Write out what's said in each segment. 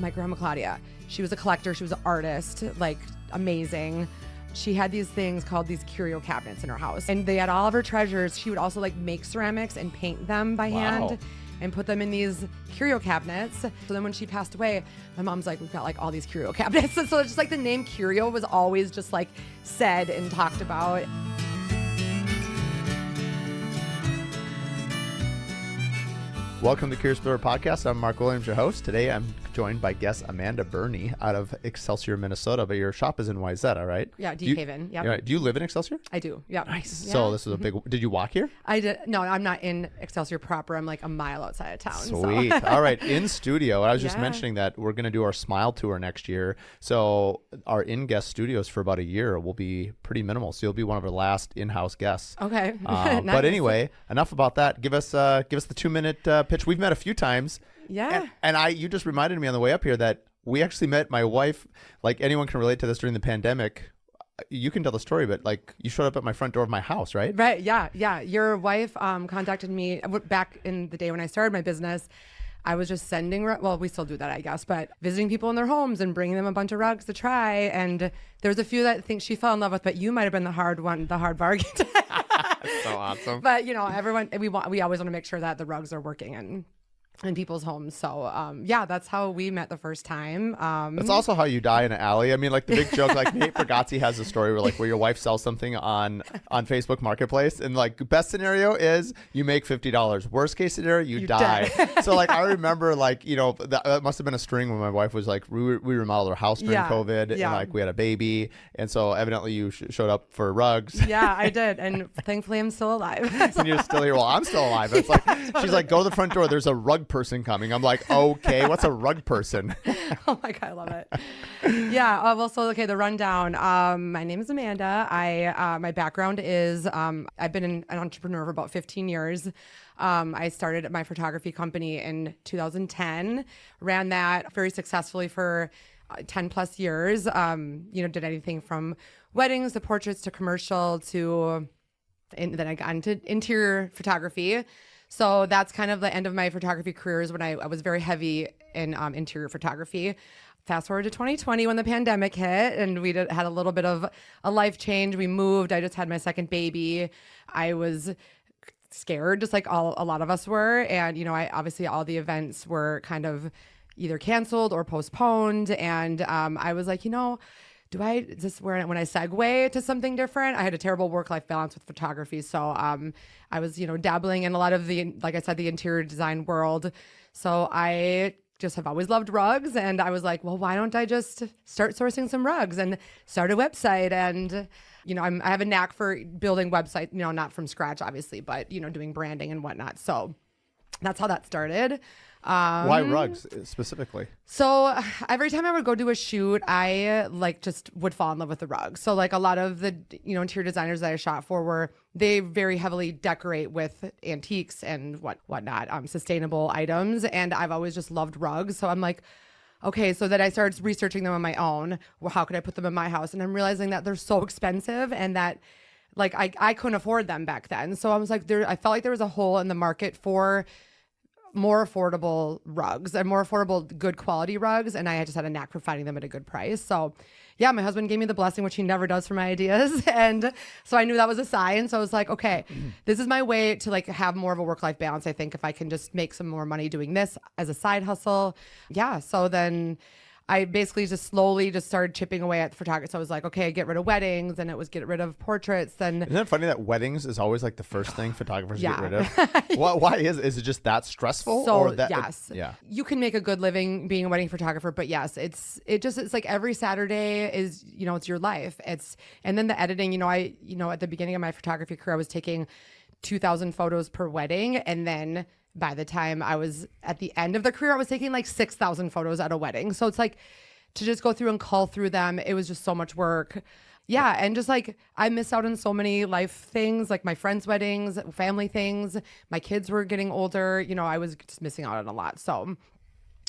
my grandma Claudia. She was a collector. She was an artist, like amazing. She had these things called these Curio cabinets in her house, and they had all of her treasures. She would also like make ceramics and paint them by hand and put them in these Curio cabinets. So then when she passed away, my mom's like, we've got like all these Curio cabinets. And so it's just like the name Curio was always just like said and talked about. Welcome to Curious Builder Podcast. I'm Mark Williams, your host. Today I'm joined by guest Amanda Birnie out of Excelsior, Minnesota, but your shop is in Wayzata, right? Yeah, Deep Haven. Yeah. Do you live in Excelsior? I do. Yeah. Nice. Yeah. So this is a big. Did you walk here? I did. No, I'm not in Excelsior proper. I'm like a mile outside of town. Sweet. So. All right. In studio. I was just mentioning that we're going to do our Smile Tour next year. So our in-guest studios for about a year will be pretty minimal. So you'll be one of our last in-house guests. Okay. Nice. But anyway, enough about that. Give us the 2-minute pitch. We've met a few times. Yeah. And you just reminded me on the way up here that we actually met. My wife, like anyone can relate to this during the pandemic. You can tell the story, but like you showed up at my front door of my house, right? Right. Yeah. Yeah. Your wife contacted me back in the day when I started my business. I was just sending, well, we still do that, I guess, but visiting people in their homes and bringing them a bunch of rugs to try. And there's a few that I think she fell in love with, but you might have been the hard bargain. That's so awesome. But everyone, we always want to make sure that the rugs are working in people's homes. So that's how we met the first time. That's also how you die in an alley. I mean, like the big joke, like Nate Bargatze has a story where your wife sells something on Facebook Marketplace, and like best scenario is you make $50. Worst case scenario, you die. So like I remember that must have been a string when my wife was like we remodeled our house during COVID and like we had a baby, and so evidently you showed up for rugs. Yeah, I did, and thankfully I'm still alive. And you're still here. Well, I'm still alive. It's like she's like, go to the front door. There's a rug person coming. I'm like, okay, what's a rug person? Oh my God, I love it. Yeah. The rundown. My name is Amanda. My background is I've been an entrepreneur for about 15 years. I started my photography company in 2010, ran that very successfully for 10 plus years. Did anything from weddings to portraits to commercial and then I got into interior photography. So that's kind of the end of my photography career is when I was very heavy in interior photography. Fast forward to 2020 when the pandemic hit and we had a little bit of a life change. We moved. I just had my second baby. I was scared, just like a lot of us were. And, obviously all the events were kind of either canceled or postponed. And I was like, when I segue to something different? I had a terrible work-life balance with photography. So I was, dabbling in a lot of like I said, the interior design world. So I just have always loved rugs. And I was like, well, why don't I just start sourcing some rugs and start a website? And, I have a knack for building websites, not from scratch, obviously, but, doing branding and whatnot. So that's how that started. Why rugs specifically? So every time I would go do a shoot, I just would fall in love with the rugs. So like a lot of the, interior designers that I shot for they very heavily decorate with antiques and whatnot, sustainable items. And I've always just loved rugs. So I'm like, okay, so then I started researching them on my own. Well, how could I put them in my house? And I'm realizing that they're so expensive and that I couldn't afford them back then. So I was like, I felt like there was a hole in the market for more affordable rugs and more affordable, good quality rugs. And I just had a knack for finding them at a good price. So yeah, my husband gave me the blessing, which he never does for my ideas. And so I knew that was a sign. So I was like, okay, this is my way to have more of a work-life balance. I think if I can just make some more money doing this as a side hustle. Yeah. So then I basically just slowly started chipping away at photography. So I was like, okay, get rid of weddings, and it was get rid of portraits. Then isn't it funny that weddings is always like the first thing photographers get rid of? Why is it just that stressful? So yes, you can make a good living being a wedding photographer, but yes, it's like every Saturday is it's your life. And then the editing. At the beginning of my photography career, I was taking 2,000 photos per wedding, and then by the time I was at the end of the career, I was taking 6,000 photos at a wedding. So it's like to just go through and cull through them. It was just so much work. Yeah. And just I missed out on so many life things, like my friends' weddings, family things. My kids were getting older. I was just missing out on a lot. So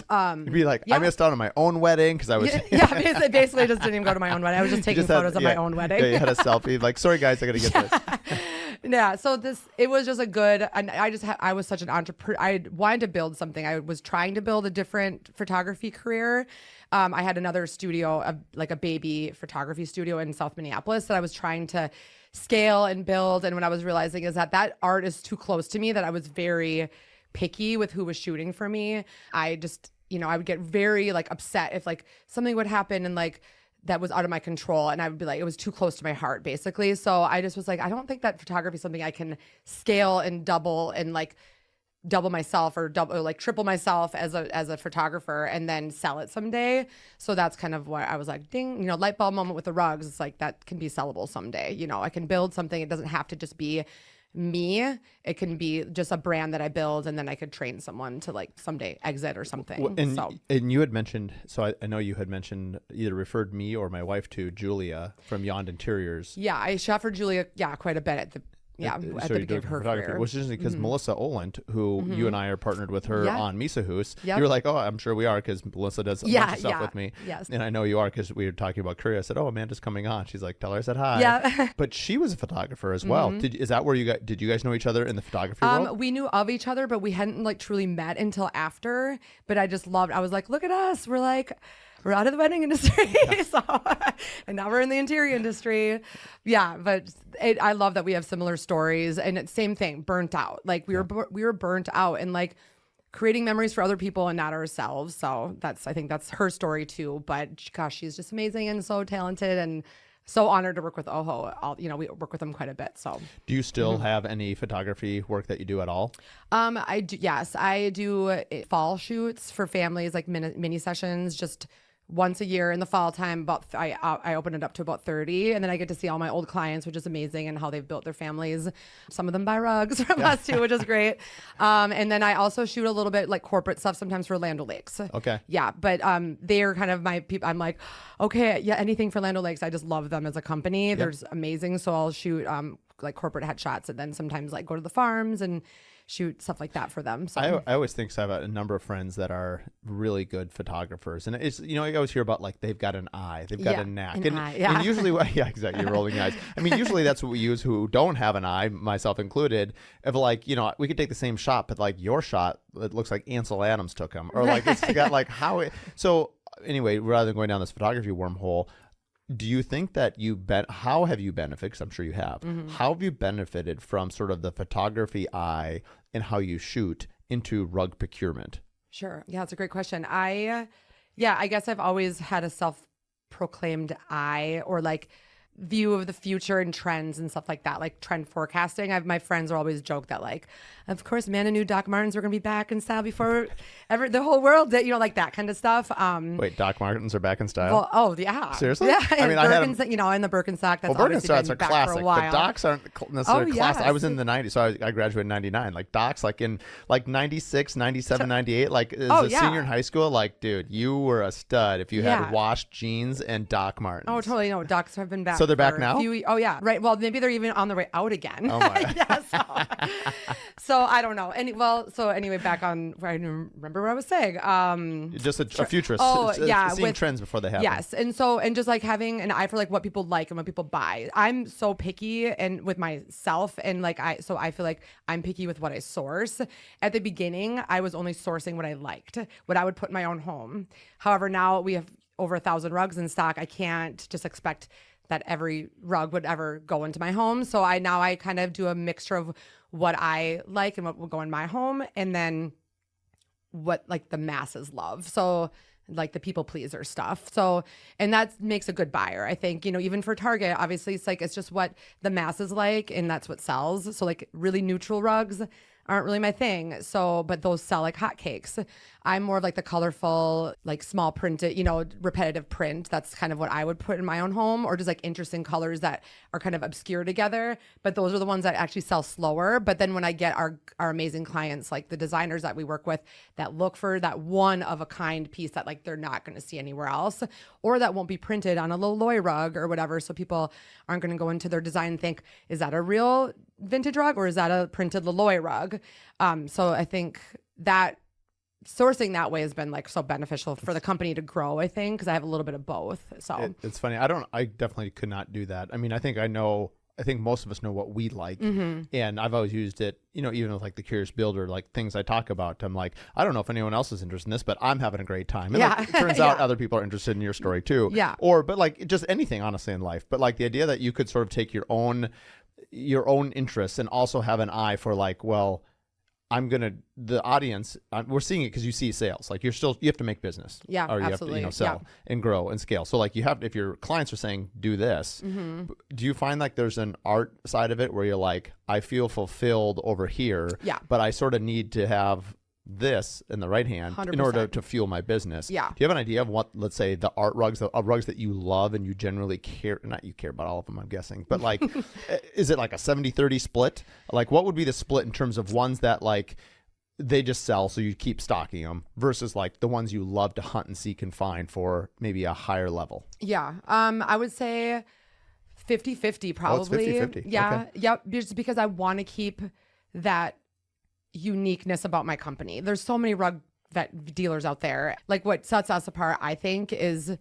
you'd be like, I missed out on my own wedding because I was basically I just didn't even go to my own wedding. I was just taking photos of my own wedding. Yeah, you had a selfie. Like, sorry guys, I gotta get this. Yeah, so it was just a good, and I was such an entrepreneur. I wanted to build something. I was trying to build a different photography career. I had another studio, like a baby photography studio in South Minneapolis that I was trying to scale and build. And what I was realizing is that art is too close to me, that I was very picky with who was shooting for me. I just, I would get very like upset if like something would happen and like that was out of my control, and I would be like, it was too close to my heart, basically. So I just was like, I don't think that photography is something I can scale and double myself or like triple myself as a photographer and then sell it someday. So that's kind of what I was like, ding, light bulb moment with the rugs. It's like, that can be sellable someday. I can build something. It doesn't have to just be me. It can be just a brand that I build, and then I could train someone to like someday exit or something. And you had mentioned, so I know you had mentioned, either referred me or my wife to Julia from Yond Interiors. Yeah, I shot for Julia, quite a bit at the beginning of her career. Which is interesting because Melissa Olent, who you and I are partnered with her on Misa Hoos, Yep. you were like, oh, I'm sure we are, because Melissa does a bunch of stuff with me. Yes. And I know you are, because we were talking about Curio. I said, oh, Amanda's coming on. She's like, tell her I said hi. Yeah. But she was a photographer as well. Is that where did you guys know each other in the photography world? We knew of each other, but we hadn't like truly met until after. But I was like, look at us. We're out of the wedding industry. And now we're in the interior industry. Yeah. But I love that we have similar stories, and it's same thing, burnt out. Like we were burnt out and like creating memories for other people and not ourselves. So I think that's her story too. But gosh, she's just amazing and so talented, and so honored to work with Oho. We work with them quite a bit. So do you still have any photography work that you do at all? I do. Yes, I do fall shoots for families, like mini sessions, just once a year in the fall time. I open it up to about 30, and then I get to see all my old clients, which is amazing, and how they've built their families. Some of them buy rugs from us too, which is great. And then I also shoot a little bit like corporate stuff sometimes for Land O'Lakes. Okay. Yeah, but they're kind of my people. I'm like, okay, yeah, anything for Land O'Lakes. I just love them as a company. They're amazing. So I'll shoot like corporate headshots, and then sometimes like go to the farms and shoot stuff like that for them. So I always think, so I have a number of friends that are really good photographers, and it's, I always hear about like they've got an eye, they've got a knack, and usually exactly, you're rolling your eyes. I mean, usually that's what we use, who don't have an eye, myself included, of like, we could take the same shot, but like your shot, it looks like Ansel Adams took him, or like it's got like so anyway, rather than going down this photography wormhole, do you think that how have you benefited? Because I'm sure you have. How have you benefited from sort of the photography eye and how you shoot into rug procurement? Sure. Yeah, it's a great question. I guess I've always had a self-proclaimed eye, or like view of the future and trends and stuff like that, like trend forecasting. My friends are always joke that like, of course, Amanda knew Doc Martens were going to be back in style before the whole world did, like that kind of stuff. Wait, Doc Martens are back in style? Well, oh yeah. Seriously? Yeah. I mean, in the Birkenstock, that's obviously been are back classic, for a while. but Docs aren't necessarily classic. Yes. I was in the 90s, so I graduated in 99. Like Docs, like in like 96, 97, 98, like as a senior in high school, like, dude, you were a stud if you had washed jeans and Doc Martens. Oh, totally. No, Docs have been back. So they're back now? Oh yeah, right. Well, maybe they're even on the way out again. Oh my. Yeah, so I don't know. Anyway, back on where I remember what I was saying. Just a futurist. Seeing trends before they happen. Yes, and just like having an eye for like what people like and what people buy. I'm so picky and with myself, and like I feel like I'm picky with what I source. At the beginning, I was only sourcing what I liked, what I would put in my own home. However, now we have over 1,000 rugs in stock. I can't just expect that every rug would ever go into my home. So I kind of do a mixture of what I like and what will go in my home, and then what like the masses love. So like the people pleaser stuff. So, and that makes a good buyer. I think, even for Target, obviously it's just what the masses like, and that's what sells. So like really neutral rugs aren't really my thing. So, but those sell like hotcakes. I'm more of like the colorful, like small printed, repetitive print. That's kind of what I would put in my own home, or just like interesting colors that are kind of obscure together. But those are the ones that actually sell slower. But then when I get our amazing clients, like the designers that we work with, that look for that one of a kind piece that like they're not going to see anywhere else, or that won't be printed on a Loloy rug or whatever. So people aren't going to go into their design and think, is that a real vintage rug or is that a printed Loloy rug? So I think that sourcing that way has been like so beneficial for the company to grow, I think, because I have a little bit of both. So it's funny. I definitely could not do that. I mean, I think I know I think most of us know what we like. And I've always used it, you know, even with like the Curious Builder, like things I talk about, I'm like, I don't know if anyone else is interested in this, but I'm having a great time. And like, it turns out other people are interested in your story too. Yeah. But like just anything honestly in life. But like the idea that you could sort of take your own interests and also have an eye for like, well, the audience, we're seeing it because you see sales. Like you have to make business. Yeah, or you absolutely. have to, sell and grow and scale. So like if your clients are saying, do this, do you find like there's an art side of it where you're like, I feel fulfilled over here, but I sort of need to have this in the right hand 100%. in order to fuel my business. Yeah. Do you have an idea of what, let's say, the art rugs, the rugs that you love and you generally care, not you care about all of them, I'm guessing, but like, is it like a 70-30 split? Like what would be the split in terms of ones that like they just sell so you keep stocking them versus like the ones you love to hunt and seek and find for maybe a higher level? Yeah. I would say 50-50 probably. Oh, it's 50-50. Yeah. Okay. Yep. Just because I want to keep that uniqueness about my company. There's so many rug dealers out there. Like what sets us apart, I think, is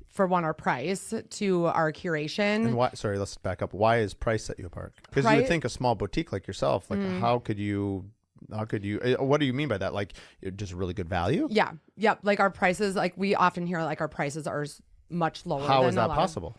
for one, our price, to our curation. And why? Sorry, let's back up. Why is price set you apart? Because you would think a small boutique like yourself, like how could you? What do you mean by that? Like just really good value? Yeah. Yep. Like our prices, like we often hear like our prices are much lower. How than is that possible?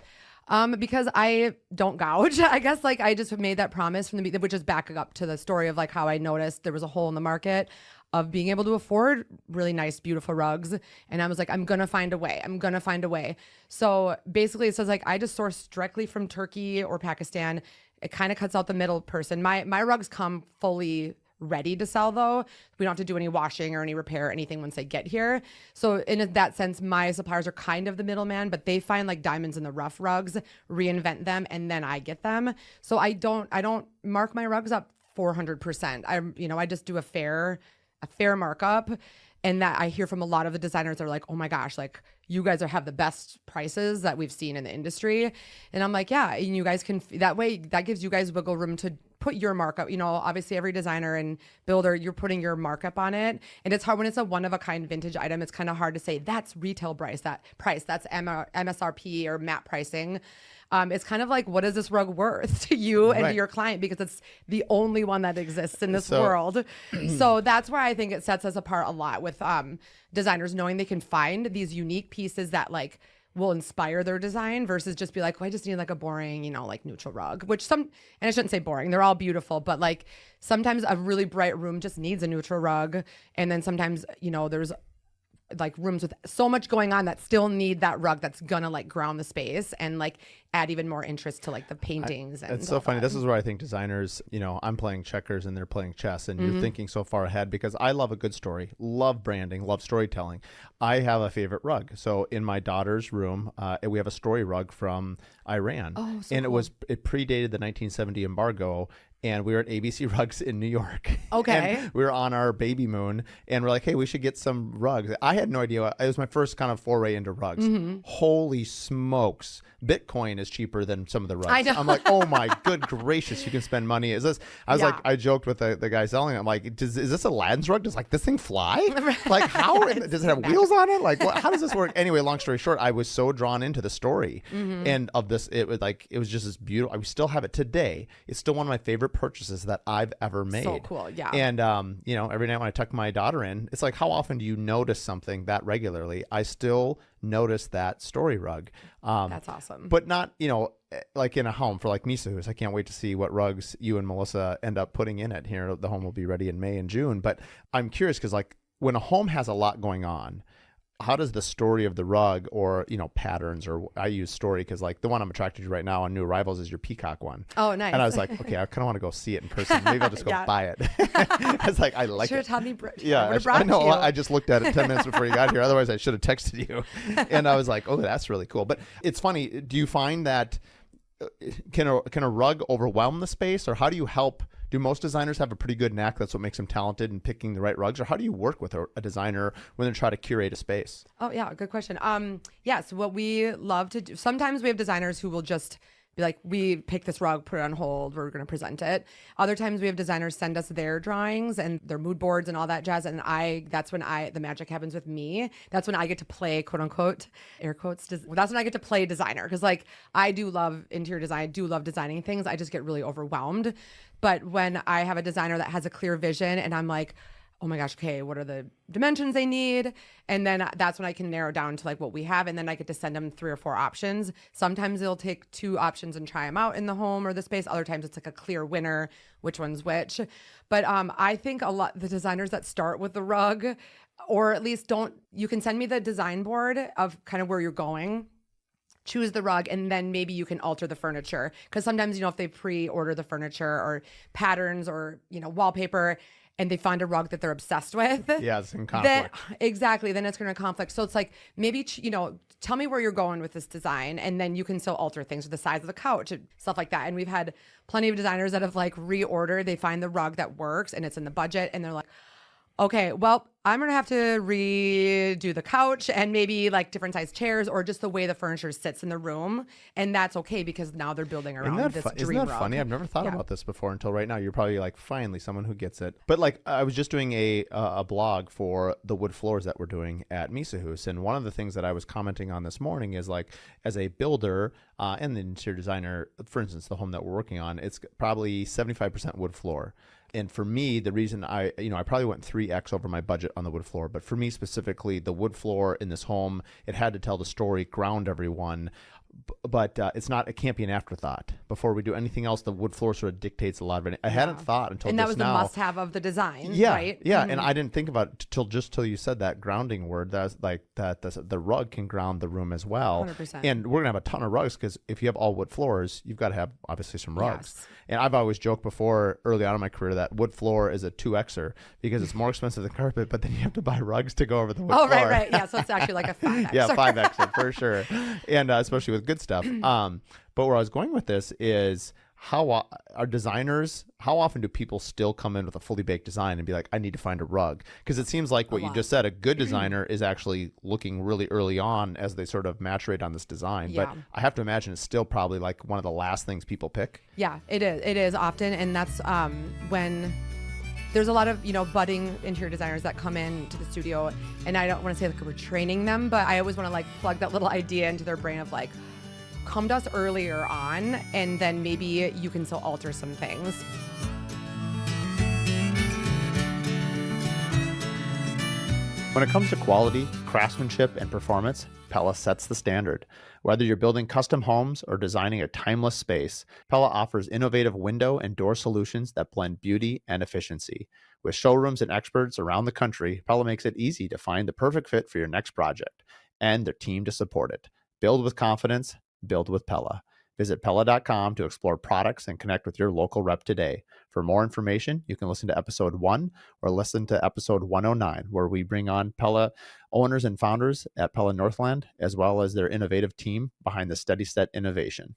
Because I don't gouge. I guess like I just made that promise from the beginning, which is backing up to the story of like how I noticed there was a hole in the market of being able to afford really nice, beautiful rugs. And I was like, I'm going to find a way. I'm going to find a way. So basically it says like, I just source directly from Turkey or Pakistan. It kind of cuts out the middle person. My rugs come fully ready to sell though. We don't have to do any washing or any repair or anything once they get here. So in that sense, my suppliers are kind of the middleman, but they find like diamonds in the rough rugs, reinvent them, and then I get them. So I don't mark my rugs up 400%. I just do a fair markup. And that I hear from a lot of the designers, they're like, oh my gosh, like you guys have the best prices that we've seen in the industry. And I'm like, yeah, and you guys can, that way, that gives you guys wiggle room to put your markup. Obviously every designer and builder, you're putting your markup on it. And it's hard when it's a one of a kind vintage item. It's kind of hard to say that's retail price, that's MSRP or MAP pricing. It's kind of like, what is this rug worth to you and to your client? Because it's the only one that exists in this world. So that's where I think it sets us apart a lot with designers, knowing they can find these unique pieces that like will inspire their design versus just be like, I just need like a boring, like neutral rug, and I shouldn't say boring, they're all beautiful, but like sometimes a really bright room just needs a neutral rug. And then sometimes, there's like rooms with so much going on that still need that rug that's gonna like ground the space and like add even more interest to like the paintings. It's so funny. This is where I think designers, I'm playing checkers and they're playing chess, and you're thinking so far ahead because I love a good story, love branding, love storytelling. I have a favorite rug. So in my daughter's room, we have a story rug from Iran. Oh, so and cool. it predated the 1970 embargo. And we were at ABC Rugs in New York. Okay. And we were on our baby moon, and we're like, hey, we should get some rugs. I had no idea. It was my first kind of foray into rugs. Holy smokes. Bitcoin is cheaper than some of the rugs. I know. I'm like, oh my good gracious, you can spend money. I was like, I joked with the guy selling it. I'm like, is this Aladdin's rug? Does like this thing fly? Like how, does it have wheels on it? Like how does this work? Anyway, long story short, I was so drawn into the story and of this, it was just this beautiful, I still have it today. It's still one of my favorite purchases that I've ever made. So cool. Yeah. And every night when I tuck my daughter in, it's like, how often do you notice something that regularly? I still notice that story rug. That's awesome. But not, like in a home for like Misa, I can't wait to see what rugs you and Melissa end up putting in it here. The home will be ready in May and June. But I'm curious because like when a home has a lot going on, how does the story of the rug or, patterns, or I use story because like the one I'm attracted to right now on New Arrivals is your peacock one. Oh, nice. And I was like, okay, I kind of want to go see it in person. Maybe I'll just go buy it. I was like, I like it. I know. I just looked at it 10 minutes before you got here. Otherwise, I should have texted you. And I was like, oh, that's really cool. But it's funny. Do you find that can a rug overwhelm the space, or how do you help? Do most designers have a pretty good knack? That's what makes them talented in picking the right rugs? Or how do you work with a designer when they're trying to curate a space? Oh, yeah. Good question. So what we love to do, sometimes we have designers who will just be like, we pick this rug, put it on hold, we're going to present it. Other times we have designers send us their drawings and their mood boards and all that jazz. And that's when the magic happens with me. That's when I get to play, quote unquote, air quotes. That's when I get to play designer. Cause like I do love interior design. I do love designing things. I just get really overwhelmed. But when I have a designer that has a clear vision and I'm like, oh my gosh, okay, what are the dimensions they need? And then that's when I can narrow down to like what we have. And then I get to send them 3 or 4 options. Sometimes they'll take 2 options and try them out in the home or the space. Other times it's like a clear winner, which one's which. But I think a lot, the designers that start with the rug, or at least you can send me the design board of kind of where you're going, choose the rug, and then maybe you can alter the furniture. Because sometimes, if they pre-order the furniture or patterns or, wallpaper, and they find a rug that they're obsessed with. Yeah, it's in conflict. Exactly. Then it's going to conflict. So it's like, maybe, tell me where you're going with this design. And then you can still alter things with the size of the couch and stuff like that. And we've had plenty of designers that have like reordered. They find the rug that works and it's in the budget. And they're like, okay, well, I'm going to have to redo the couch and maybe like different size chairs or just the way the furniture sits in the room. And that's okay because now they're building around this dream Isn't that rug. funny? I've never thought about this before until right now. You're probably like, finally, someone who gets it. But like, I was just doing a blog for the wood floors that we're doing at Misahus. And one of the things that I was commenting on this morning is like, as a builder and the interior designer, for instance, the home that we're working on, it's probably 75% wood floor. And for me, the reason I probably went 3x over my budget on the wood floor, but for me specifically, the wood floor in this home, it had to tell the story, ground everyone. But it can't be an afterthought. Before we do anything else, the wood floor sort of dictates a lot of it. I hadn't thought until and just that was now. the must-have of the design, yeah, right? Yeah, and I didn't think about it till you said that grounding word. That's like that. The rug can ground the room as well. 100%. And we're gonna have a ton of rugs because if you have all wood floors, you've got to have obviously some rugs. Yes. And I've always joked before, early on in my career, that wood floor is a 2xer because it's more expensive than carpet, but then you have to buy rugs to go over the wood floor. Oh, right. Yeah, so it's actually like a 5x. Yeah, 5xer for sure, and especially with good stuff. But where I was going with this is how often do people still come in with a fully baked design and be like, I need to find a rug? Because it seems like what you just said, a good designer is actually looking really early on as they sort of maturate on this design. Yeah. But I have to imagine it's still probably like one of the last things people pick. Yeah, it is. It is often. And that's when there's a lot of, budding interior designers that come in to the studio. And I don't want to say like we're training them, but I always want to like plug that little idea into their brain of like, come to us earlier on, and then maybe you can still alter some things. When it comes to quality, craftsmanship, and performance, Pella sets the standard. Whether you're building custom homes or designing a timeless space, Pella offers innovative window and door solutions that blend beauty and efficiency. With showrooms and experts around the country, Pella makes it easy to find the perfect fit for your next project, and their team to support it. Build with confidence. Build with Pella. Visit Pella.com to explore products and connect with your local rep today. For more information, you can listen to episode 1 or listen to episode 109, where we bring on Pella owners and founders at Pella Northland, as well as their innovative team behind the Steady Set innovation.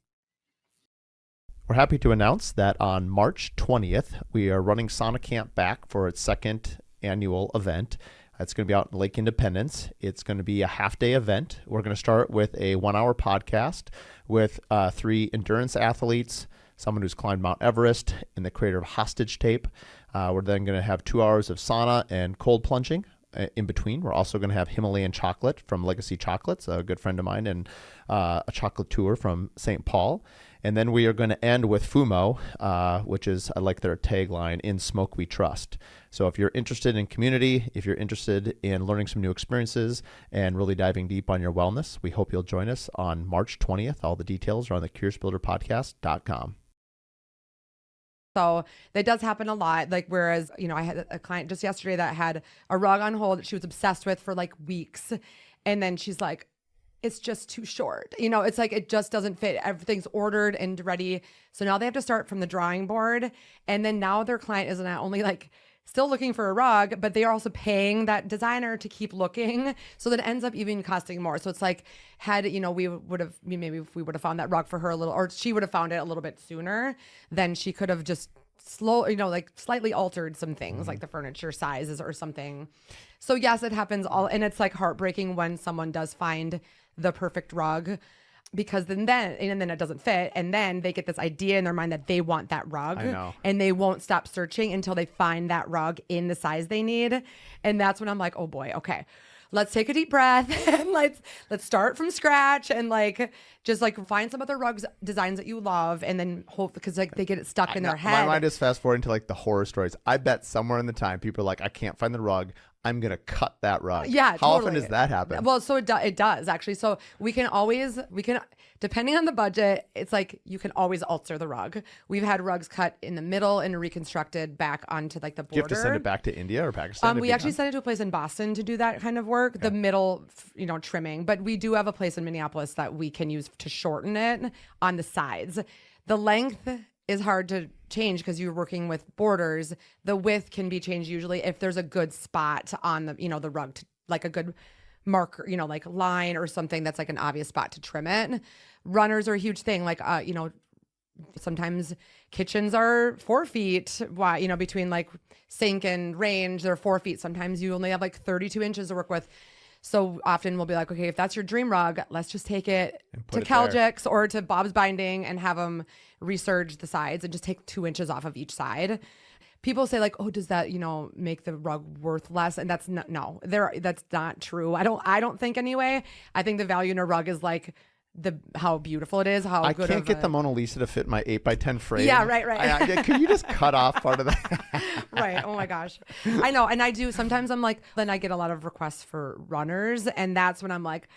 We're happy to announce that on March 20th, we are running Sauna Camp back for its second annual event. It's going to be out in Lake Independence. It's going to be a half-day event. We're going to start with a 1-hour podcast with 3 endurance athletes, someone who's climbed Mount Everest, and the creator of Hostage Tape. We're then going to have 2 hours of sauna and cold plunging in between. We're also going to have Himalayan chocolate from Legacy Chocolates, a good friend of mine, and a chocolate tour from St. Paul. And then we are going to end with FUMO, which is, I like their tagline, In Smoke We Trust. So if you're interested in community, if you're interested in learning some new experiences and really diving deep on your wellness, we hope you'll join us on March 20th. All the details are on the curiousbuilderpodcast.com. So that does happen a lot. Like, whereas, I had a client just yesterday that had a rug on hold that she was obsessed with for like weeks. And then she's like, it's just too short. It's like, it just doesn't fit. Everything's ordered and ready. So now they have to start from the drawing board. And then now their client is not only like still looking for a rug, but they are also paying that designer to keep looking. So that it ends up even costing more. So it's like, we would have, maybe if we would have found that rug for her a little, or she would have found it a little bit sooner, then she could have just slightly altered some things, like the furniture sizes or something. So yes, it happens and it's like heartbreaking when someone does find the perfect rug. because then it doesn't fit, and then they get this idea in their mind that they want that rug. I know. And they won't stop searching until they find that rug in the size they need. And that's when I'm like, oh boy, okay, let's take a deep breath and let's start from scratch and like just like find some other rugs designs that you love, and then hope, because like they get it stuck in their head. My mind is fast forwarding to like the horror stories. I bet somewhere in the time people are like, I can't find the rug, I'm gonna cut that rug. Yeah, How totally. often does that happen? Well, so it does actually. So we can depending on the budget, it's like you can always alter the rug. We've had rugs cut in the middle and reconstructed back onto like the border. Do you have to send it back to India or Pakistan? We actually sent it to a place in Boston to do that kind of work, the middle, trimming. But we do have a place in Minneapolis that we can use to shorten it on the sides. The length is hard to change because you're working with borders. The width can be changed usually if there's a good spot on the, the rug, like a good marker, like line or something that's like an obvious spot to trim it. Runners are a huge thing. Like, sometimes kitchens are 4 feet wide, between like sink and range, they're 4 feet. Sometimes you only have like 32 inches to work with. So often we'll be like, okay, if that's your dream rug, let's just take it to Caljix or to Bob's Binding and have them reserge the sides and just take 2 inches off of each side. People say like, oh, does that, make the rug worth less? And that's that's not true. I don't think anyway. I think the value in a rug is like how beautiful it is. I can't get the Mona Lisa to fit my 8x10 frame. Yeah, right. Could you just cut off part of that? Right. Oh my gosh. I know. And I do. Sometimes I'm like, then I get a lot of requests for runners. And that's when I'm like,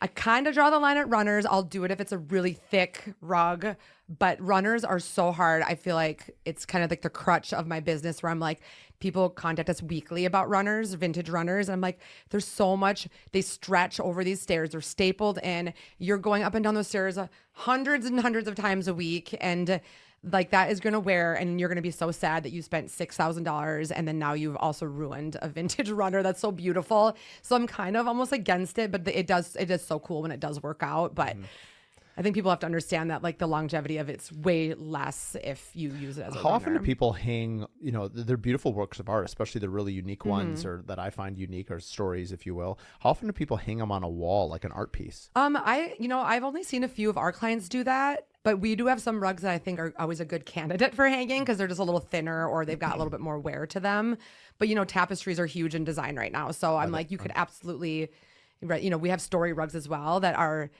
I kind of draw the line at runners. I'll do it if it's a really thick rug, but runners are so hard. I feel like it's kind of like the crutch of my business where I'm like, people contact us weekly about runners, vintage runners. And I'm like, there's so much, they stretch over these stairs. They're stapled in. You're going up and down those stairs hundreds and hundreds of times a week. And like that is going to wear, and you're going to be so sad that you spent $6,000 and then now you've also ruined a vintage runner that's so beautiful. So I'm kind of almost against it, but it is so cool when it does work out. But I think people have to understand that like the longevity of it's way less if you use it as a How runner. often do people hang, they're beautiful works of art, especially the really unique ones or that I find unique, or stories, if you will. How often do people hang them on a wall like an art piece? I've only seen a few of our clients do that. But we do have some rugs that I think are always a good candidate for hanging because they're just a little thinner or they've got a little bit more wear to them. But, tapestries are huge in design right now. So I'm like, you could absolutely, right. We have story rugs as well that are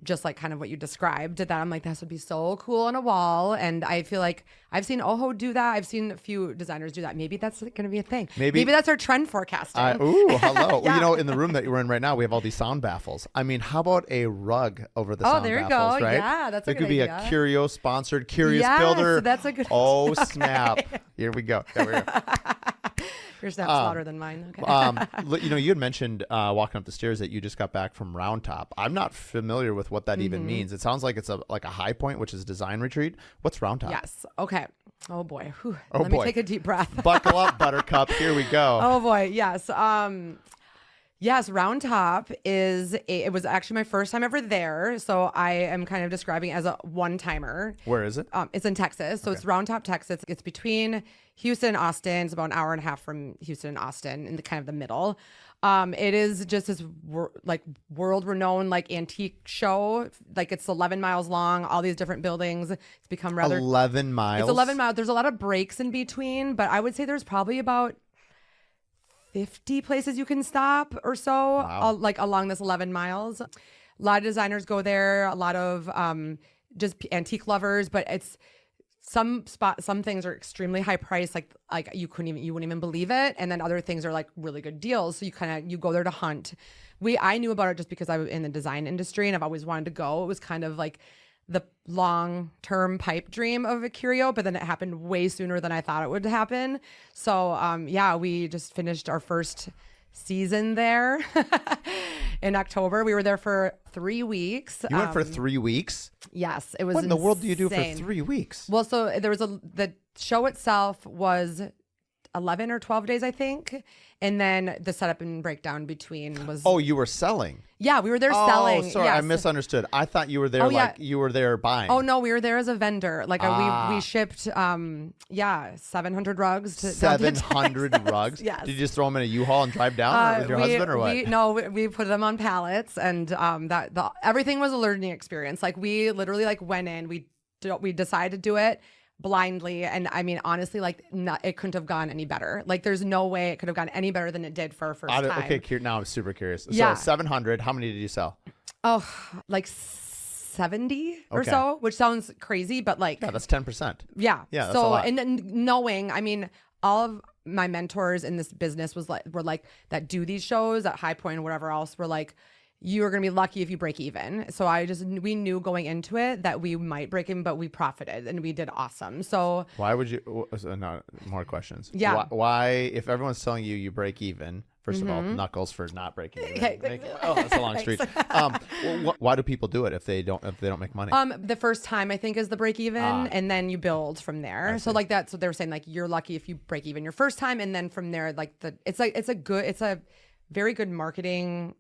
just like kind of what you described, that I'm like, this would be so cool on a wall. And I feel like I've seen Oho do that. I've seen a few designers do that. Maybe that's going to be a thing. Maybe that's our trend forecasting. Hello. Yeah. Well, in the room that you're in right now, we have all these sound baffles. I mean, how about a rug over the sound there you baffles, go. right? Yeah, that's a good It could be idea. a Curio sponsored Curious Yes, Builder. that's a good Oh, idea. snap. Here we go. There we go. Your snap's louder than mine. Okay. You had mentioned walking up the stairs that you just got back from Round Top. I'm not familiar with what that even means. It sounds like it's a high point, which is design retreat. What's Round Top? Yes. Okay. Oh boy. Whew. Oh, Let boy. me take a deep breath. Buckle up, Buttercup. Here we go. Oh boy. Yes. Yes, Round Top it was actually my first time ever there. So I am kind of describing it as a one-timer. Where is it? It's in Texas. So it's Round Top, Texas. It's between Houston and Austin. It's about an hour and a half from Houston and Austin in the kind of the middle. It is just this world-renowned like antique show. Like it's 11 miles long, all these different buildings. It's become rather 11 miles. It's 11 miles. There's a lot of breaks in between, but I would say there's probably about 50 places you can stop or so, like along this 11 miles. A lot of designers go there, a lot of just antique lovers, but it's some things are extremely high price, like you wouldn't even believe it, and then other things are like really good deals. So you go there to hunt. I knew about it just because I was in the design industry and I've always wanted to go. It was kind of like the long-term pipe dream of a Curio, but then it happened way sooner than I thought it would happen. So we just finished our first season there in October. We were there for 3 weeks. You went for 3 weeks? Yes, it was. What in the world do you do for insane. 3 weeks? Well, so there was the show itself was 11 or 12 days, I think. And then the setup and breakdown between was. Oh, you were selling. Yeah, we were there selling. Oh, sorry, yes. I misunderstood. I thought you were there you were there buying. Oh no, we were there as a vendor. Like we shipped 700 rugs to 700 rugs. Yes. Did you just throw them in a U-Haul and drive down with your husband or what? We put them on pallets, and everything was a learning experience. Like we literally went in, we decided to do it blindly, and I mean honestly, it couldn't have gone any better. Like there's no way it could have gone any better than it did for our first time. Okay, now I'm super curious. Yeah. So 700, how many did you sell? Oh, like 70 or so, which sounds crazy, but yeah, that's 10%. Yeah, that's so a lot. and then knowing, I mean, all of my mentors in this business were like that do these shows at High Point or whatever else were like, you are going to be lucky if you break even. So we knew going into it that we might break even, but we profited and we did awesome. So why would you, no, more questions. Yeah. Why, if everyone's telling you break even, first of all, knuckles for not breaking even. That's a long street. Why do people do it if they don't make money? The first time I think is the break even, and then you build from there. So like that's what they were saying. Like you're lucky if you break even your first time, and then from there, it's a very good marketing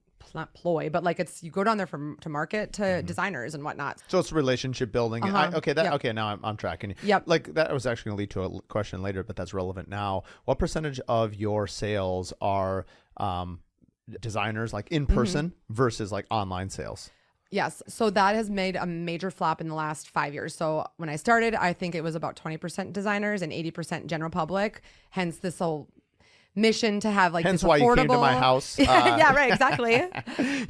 ploy, but you go down there to market to designers and whatnot. So it's relationship building. Yep. Now I'm tracking. Yep. Like that was actually going to lead to a question later, but that's relevant now. What percentage of your sales are designers like in person versus like online sales? Yes. So that has made a major flop in the last 5 years. So when I started, I think it was about 20% designers and 80% general public. Hence this whole mission to have Hence this why affordable. You came to my house. Yeah, right, exactly.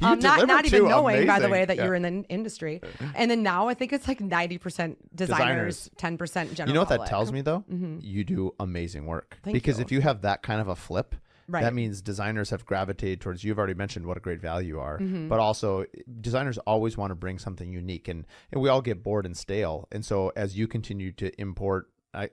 Not even knowing, by the way, that Yeah. you're in the industry. And then now I think it's like 90% designers, 10% general. You know what public. that tells me though? You do amazing work. Thank because you. if you have that kind of a flip, Right. that means designers have gravitated towards, you've already mentioned what a great value you are, but also designers always want to bring something unique, and we all get bored and stale. And so as you continue to import,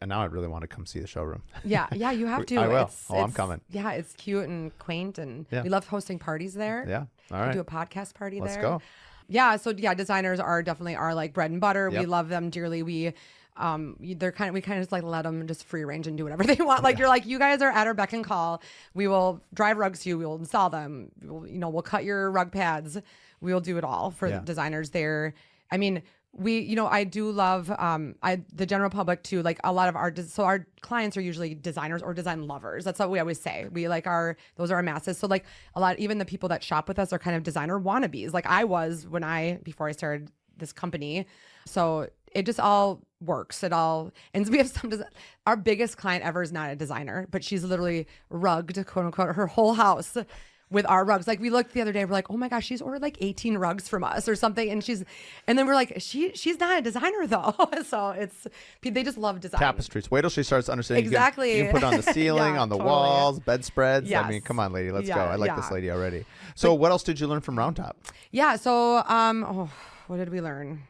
now I really want to come see the showroom. Yeah, you have to. I will. I'm coming. Yeah, it's cute and quaint, and Yeah. we love hosting parties there. Yeah. All We right. do a podcast party Let's there. go. Yeah, so designers are definitely our like bread and butter. Yep. We love them dearly. We we kind of just like let them just free range and do whatever they want. Like you're like, you guys are at our beck and call. We will drive rugs to you. We will install them. We'll cut your rug pads. We will do it all for designers there. I mean, I do love the general public too. Like a lot of our clients are usually designers or design lovers. That's what we always say. We like those are our masses. So like even the people that shop with us are kind of designer wannabes. Like I was before I started this company. So it just all works. And we have our biggest client ever is not a designer, but she's literally rugged, quote unquote, her whole house with our rugs. Like we looked the other day, we're like, oh my gosh, she's ordered like 18 rugs from us or something. And then we're like, she's not a designer though. So they just love design. Tapestries. Wait till she starts understanding. Exactly. You can put it on the ceiling, on the totally. walls, bedspreads. Yes. I mean, come on, lady, let's Yeah, go. I like yeah. this lady already. So what else did you learn from Round Top? Yeah. So, what did we learn?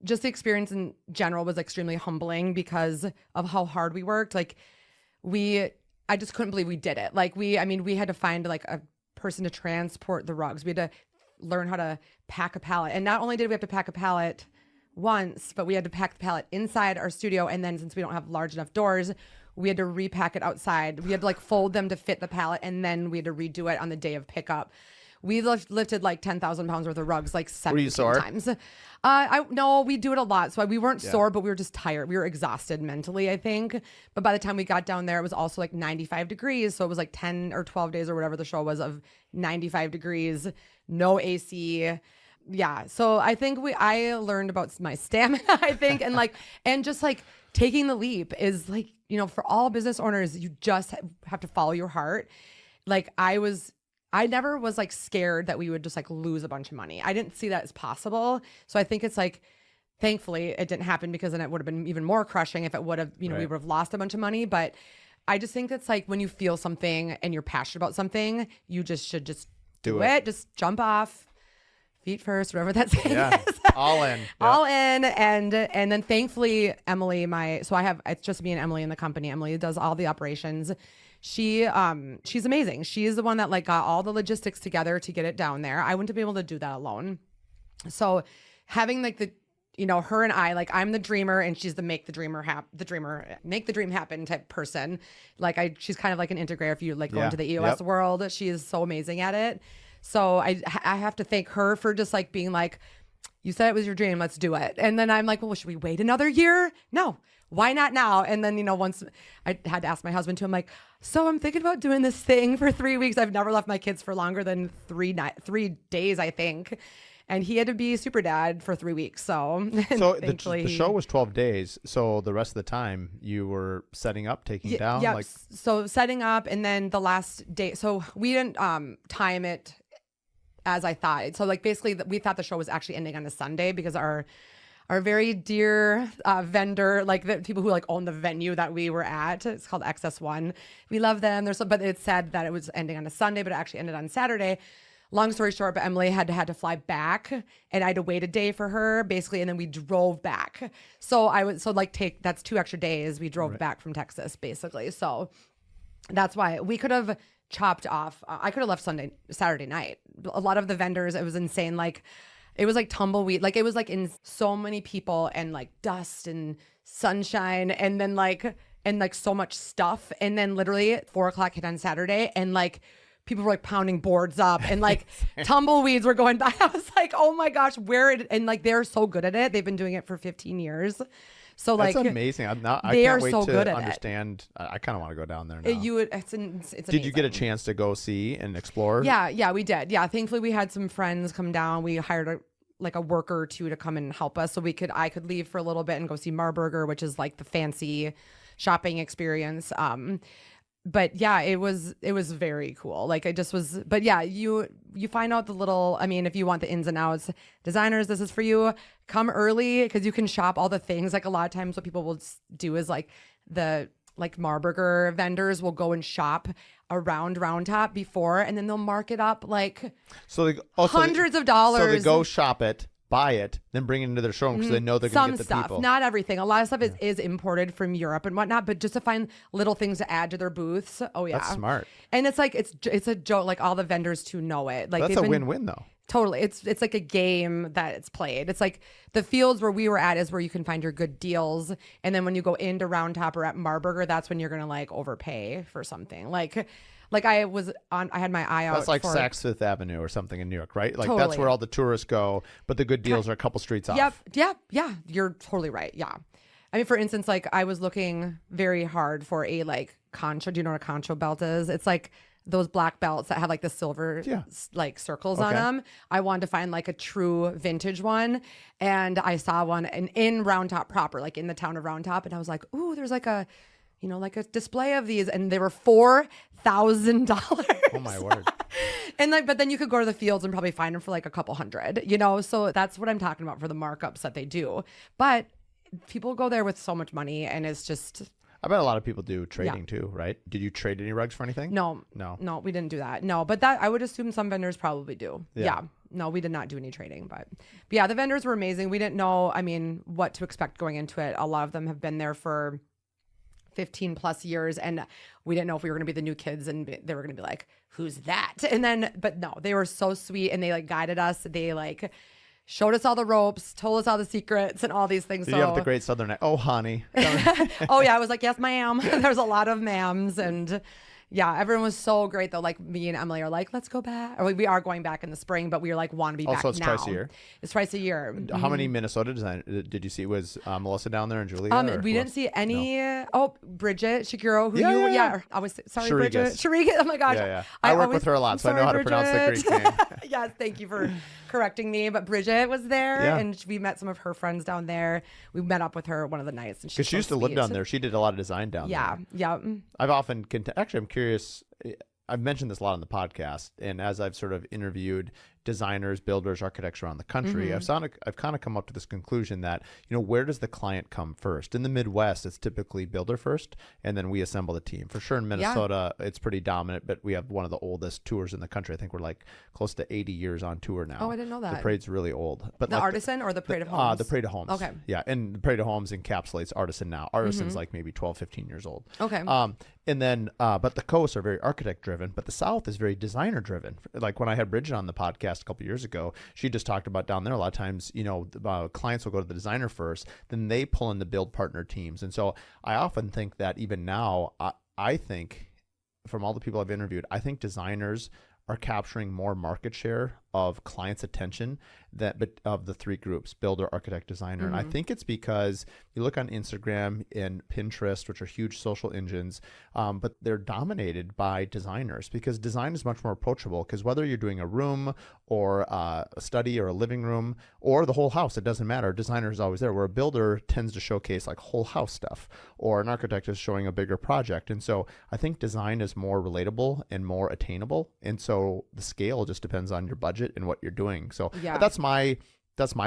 Just the experience in general was extremely humbling because of how hard we worked. Like I just couldn't believe we did it. Like we had to find like a person to transport the rugs. We had to learn how to pack a pallet. And not only did we have to pack a pallet once, but we had to pack the pallet inside our studio. And then since we don't have large enough doors, we had to repack it outside. We had to like fold them to fit the pallet. And then we had to redo it on the day of pickup. We lifted like 10,000 pounds worth of rugs like 17 times. No, we do it a lot. So we weren't sore, but we were just tired. We were exhausted mentally, I think. But by the time we got down there, it was also like 95 degrees. So it was like 10 or 12 days or whatever the show was of 95 degrees, no AC. Yeah. So I think I learned about my stamina, I think. And just like taking the leap is like, for all business owners, you just have to follow your heart. Like I never was like scared that we would just like lose a bunch of money. I didn't see that as possible. So I think it's like, thankfully it didn't happen, because then it would have been even more crushing if it would have, we would have lost a bunch of money. But I just think it's like when you feel something and you're passionate about something, you just should just do it. Just jump off, feet first, whatever that saying is. All in. All in. And then thankfully, Emily, it's just me and Emily in the company. Emily does all the operations. She's amazing. She is the one that like got all the logistics together to get it down there. I wouldn't have been able to do that alone. So having like her and I, like, I'm the dreamer and she's the make the dream happen type person. Like she's kind of like an integrator. If you like go into the EOS world, she is so amazing at it. So I have to thank her for just like being like, you said it was your dream, let's do it. And then I'm like, well, should we wait another year? No. Why not now? And then, once I had to ask my husband too, I'm like, so I'm thinking about doing this thing for 3 weeks. I've never left my kids for longer than 3 days, I think. And he had to be super dad for 3 weeks. So the show was 12 days. So the rest of the time you were setting up, taking down. Yeah. So setting up, and then the last day. So we didn't time it as I thought. So like basically we thought the show was actually ending on a Sunday because our very dear vendor, like the people who like own the venue that we were at, it's called XS1. We love them. But it said that it was ending on a Sunday, but it actually ended on Saturday. Long story short, but Emily had to fly back, and I had to wait a day for her basically, and then we drove back. So that's 2 extra days. We drove back from Texas basically. So that's why we could have chopped off. I could have left Saturday night. A lot of the vendors, it was insane. Like it was like tumbleweed. Like it was like in so many people and like dust and sunshine, and then like so much stuff. And then literally 4:00 hit on Saturday, and like people were like pounding boards up, and like tumbleweeds were going by. I was like, oh my gosh, and like they're so good at it. They've been doing it for 15 years. So like that's amazing. I they can't are wait so to good at understand. I kind of want to go down there now. It's Did you get a chance to go see and explore? Yeah, we did. Yeah, thankfully we had some friends come down. We hired a worker or two to come and help us, so I could leave for a little bit and go see Marburger, which is like the fancy shopping experience. But yeah, it was very cool. Like I just was, but yeah, you find out the little, I mean, if you want the ins and outs, designers, this is for you. Come early because you can shop all the things. Like a lot of times what people will do is like Marburger vendors will go and shop around Round Top before, and then they'll mark it up like hundreds of dollars. So they go shop it, buy it, then bring it into their showroom because they know they're going to get the people. Not everything. A lot of stuff is imported from Europe and whatnot, but just to find little things to add to their booths. Oh yeah, that's smart. And it's like it's a joke. Like all the vendors too know it. Like that's a win-win though. Totally. It's like a game that it's played. It's like the fields where we were at is where you can find your good deals, and then when you go into Round Top or at Marburger, that's when you're gonna like overpay for something. Like I had my eye out. That's like Saks Fifth Avenue or something in New York, right? Like totally. That's where all the tourists go, but the good deals are a couple streets off. Yep. Yeah. You're totally right. Yeah. I mean, for instance, like I was looking very hard for a like concho. Do you know what a concho belt is? It's like those black belts that have like the silver like circles on them. I wanted to find like a true vintage one, and I saw one in Round Top proper, like in the town of Round Top, and I was like, ooh, there's like a display of these, and they were $4,000. Oh my word. And but then you could go to the fields and probably find them for like a couple hundred, so that's what I'm talking about for the markups that they do. But people go there with so much money, and it's just, I bet a lot of people do trading too, right? Did you trade any rugs for anything? No, we didn't do that. No, but that I would assume some vendors probably do. Yeah. No, we did not do any trading, but yeah, the vendors were amazing. We didn't know, I mean, what to expect going into it. A lot of them have been there for 15 plus years, and we didn't know if we were going to be the new kids, and they were going to be like, who's that? And then, but no, they were so sweet, and they like guided us. They like showed us all the ropes, told us all the secrets and all these things. Did you have the great Southern accent? Oh, honey. Oh yeah, I was like, yes, ma'am. There's a lot of ma'ams, and yeah, everyone was so great though. Like me and Emily are like, let's go back. Or we are going back in the spring, but we are like, want to be back now. Also, it's twice a year. It's twice a year. How many Minnesota designers did you see? Was Melissa down there and Julia? We didn't see any. No. Oh, Bridget Shakiro, who I was sorry, Sharigas. Bridget. Sharigas. Oh my gosh. Yeah. I work with her a lot, so I know how to pronounce the Greek name. Yes, thank you for correcting me. But Bridget was there, and we met some of her friends down there. We met up with her one of the nights, and because she used to live down there. She did a lot of design down there. Yeah. I've often actually, I'm curious. I've mentioned this a lot on the podcast, and as I've sort of interviewed designers, builders, architects around the country, I've kind of come up to this conclusion that, where does the client come first? In the Midwest, it's typically builder first, and then we assemble the team. For sure in Minnesota, it's pretty dominant, but we have one of the oldest tours in the country. I think we're like close to 80 years on tour now. Oh, I didn't know that. The parade's really old. But the Artisan or the Parade of Homes? The Parade of Homes. Okay. Yeah, and the Parade of Homes encapsulates Artisan now. Artisan's like maybe 12, 15 years old. Okay. And then, but the coasts are very architect driven, but the South is very designer driven. Like when I had Bridget on the podcast, podcast a couple years ago. She just talked about down there a lot of times, clients will go to the designer first, then they pull in the build partner teams. And so I often think that even now, I think from all the people I've interviewed, I think designers are capturing more market share of clients' attention but of the three groups, builder, architect, designer. And I think it's because you look on Instagram and Pinterest, which are huge social engines, but they're dominated by designers because design is much more approachable, because whether you're doing a room or a study or a living room or the whole house, it doesn't matter. Designer is always there, where a builder tends to showcase like whole house stuff, or an architect is showing a bigger project. And so I think design is more relatable and more attainable. And so the scale just depends on your budget and what you're doing. So that's my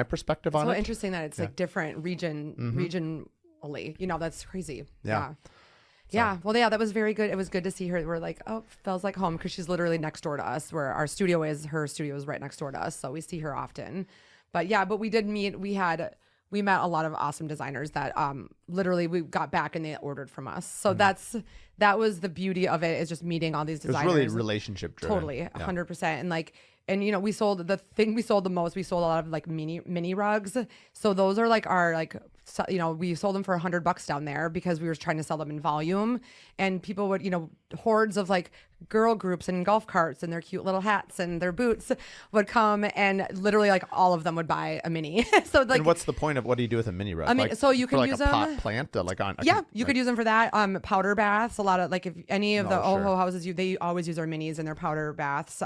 perspective on it. So interesting that it's like different regionally. That's crazy. Yeah. Well, that was very good. It was good to see her. We're like, oh, feels like home, because she's literally next door to us where our studio is. Her studio is right next door to us. So we see her often. But we did meet. We met a lot of awesome designers that literally we got back and they ordered from us. So that was the beauty of it, is just meeting all these designers. It was really relationship driven. Totally, 100%. And we sold the thing we sold the most. We sold a lot of like mini rugs. So those are like our we sold them for $100 down there because we were trying to sell them in volume. And people would, hordes of like girl groups and golf carts and their cute little hats and their boots would come, and literally like all of them would buy a mini. So like, and what's the point of, what do you do with a mini rug? I mean, so you can use a them. pot plant, You could use them for that. Powder baths. A lot of if any of the Oho houses, they always use our minis in their powder baths.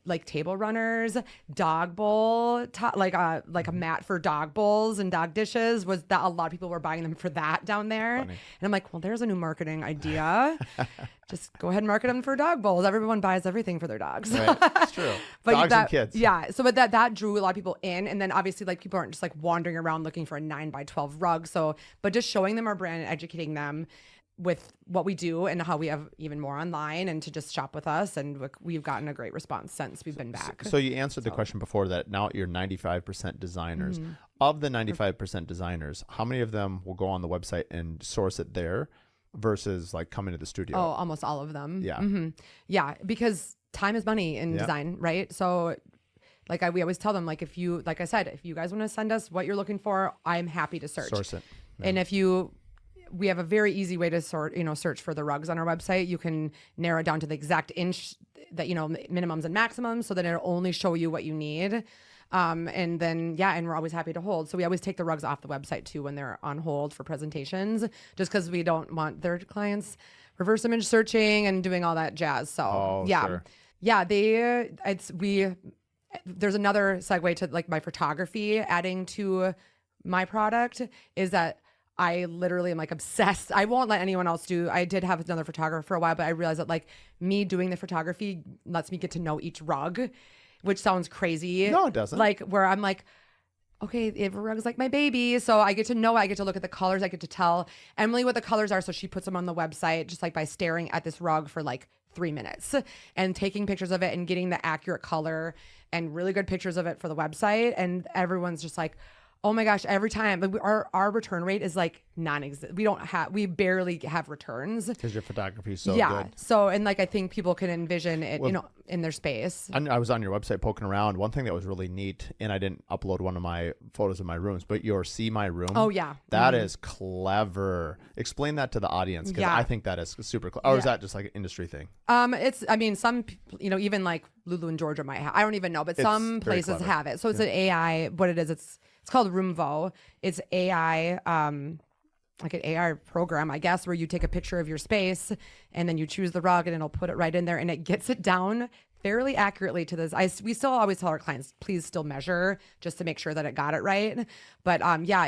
Like table runners, dog bowl, like a mat for dog bowls and dog dishes. Was that a lot of people were buying them for that down there? Funny. And I'm like, well, there's a new marketing idea. Just go ahead and market them for dog bowls. Everyone buys everything for their dogs. Right. It's true. But dogs and kids. Yeah. So, but that drew a lot of people in, and then obviously like people aren't just like wandering around looking for a 9x12 rug. So, but just showing them our brand and educating them with what we do and how we have even more online, and to just shop with us. And we've gotten a great response since we've been back. So you answered the question before that now you're 95% designers. Of the 95% designers, how many of them will go on the website and source it there versus like coming to the studio? Oh, almost all of them. Yeah. Yeah. Because time is money in design, right? So we always tell them, like, if you guys want to send us what you're looking for, I'm happy to source it. Yeah. And we have a very easy way to search for the rugs on our website. You can narrow it down to the exact inch that, minimums and maximums, so that it'll only show you what you need. And we're always happy to hold. So we always take the rugs off the website too when they're on hold for presentations, just because we don't want their clients reverse image searching and doing all that jazz. So sure. There's another segue to like my photography adding to my product, is that I literally am like obsessed. I won't let anyone else do. I did have another photographer for a while, but I realized that like me doing the photography lets me get to know each rug, which sounds crazy. No, it doesn't. Like where I'm like, okay, every rug is like my baby. So I get to know, I get to look at the colors. I get to tell Emily what the colors are. So she puts them on the website just like by staring at this rug for like 3 minutes and taking pictures of it and getting the accurate color and really good pictures of it for the website. And everyone's just like, oh my gosh, every time. Like our return rate is like non-existent. We barely have returns. Because your photography is so good. So, and like I think people can envision it, in their space. I was on your website poking around. One thing that was really neat, and I didn't upload one of my photos of my rooms, but your See My Room. Oh yeah. That is clever. Explain that to the audience, because I think that is super clever. Or is that just like an industry thing? Some, even like Lulu and Georgia might have, I don't even know, but some places have it. So it's an AI, what it is, it's called Roomvo. It's AI, like an AI program, I guess, where you take a picture of your space and then you choose the rug and it'll put it right in there and it gets it down fairly accurately to this. We still always tell our clients, please still measure just to make sure that it got it right. But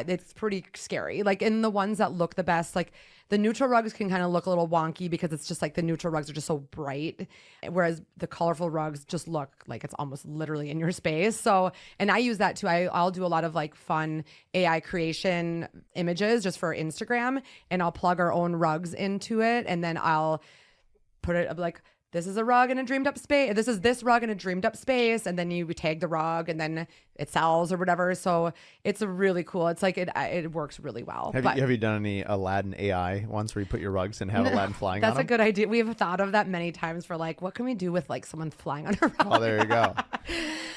it's pretty scary. Like in the ones that look the best, like the neutral rugs can kind of look a little wonky because it's just like the neutral rugs are just so bright. Whereas the colorful rugs just look like it's almost literally in your space. So, and I use that too. I'll do a lot of like fun AI creation images just for Instagram, and I'll plug our own rugs into it. And then I'll put it like this is a rug in a dreamed up space. This is this rug in a dreamed up space. And then you tag the rug and then it sells or whatever. So it's a really cool. It's like it works really well. Have you done any Aladdin AI ones where you put your rugs and have Aladdin flying on That's them? a good idea. We've thought of that many times for like, what can we do with like someone flying on a rug? Oh, there you go.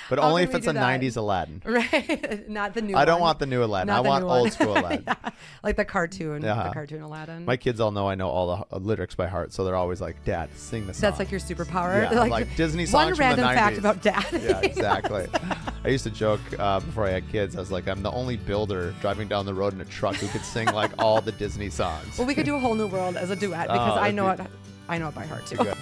But How only can if we it's a do that? 90s Aladdin. Right. Not the new I one. don't want the new Aladdin. Not I the want new old one. school Aladdin. Yeah. Like the cartoon. Yeah. The cartoon Aladdin. My kids all know I know all the lyrics by heart, so they're always like, Dad, sing the song. That's like your superpower. Yeah, They're like Disney one songs from the random 90s. fact about Dad. Yeah, exactly. I used to joke before I had kids, I was like, I'm the only builder driving down the road in a truck who could sing like all the Disney songs. Well, we could do a whole new world as a duet because I know it by heart too. Good.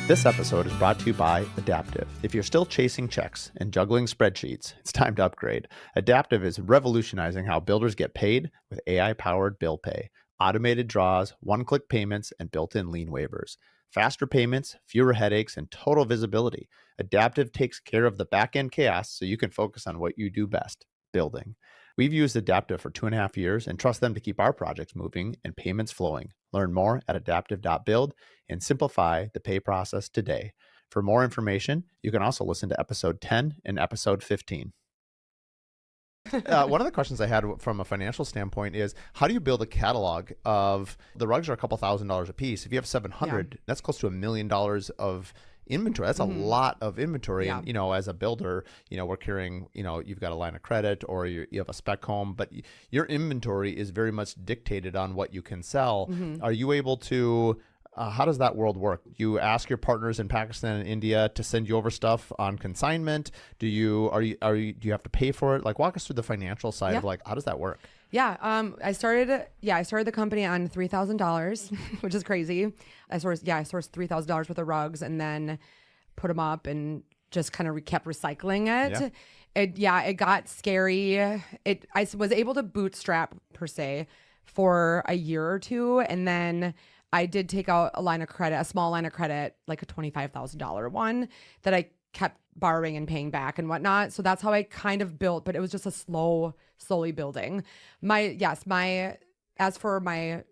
This episode is brought to you by Adaptive. If you're still chasing checks and juggling spreadsheets, it's time to upgrade. Adaptive is revolutionizing how builders get paid with AI-powered bill pay, automated draws, one-click payments, and built-in lien waivers. Faster payments, fewer headaches, and total visibility. Adaptive takes care of the back-end chaos so you can focus on what you do best, building. We've used Adaptive for 2.5 years and trust them to keep our projects moving and payments flowing. Learn more at adaptive.build and simplify the pay process today. For more information, you can also listen to episode 10 and episode 15. One of the questions I had from a financial standpoint is, how do you build a catalog of the rugs are a couple $1,000s a piece? If you have 700, that's close to $1 million of inventory. That's a lot of inventory. Yeah. And, as a builder, we're carrying, you've got a line of credit or you have a spec home, but your inventory is very much dictated on what you can sell. Are you able to, how does that world work? Do you ask your partners in Pakistan and India to send you over stuff on consignment? Do you have to pay for it? Like, walk us through the financial side of like, how does that work? Yeah, I started the company on $3,000, which is crazy. I sourced $3,000 worth of rugs and then put them up and just kind of kept recycling it. It got scary. I was able to bootstrap per se for a year or two, and then I did take out a small line of credit, like a $25,000 one that I kept borrowing and paying back and whatnot. So that's how I kind of built, but it was just a slowly building. As for my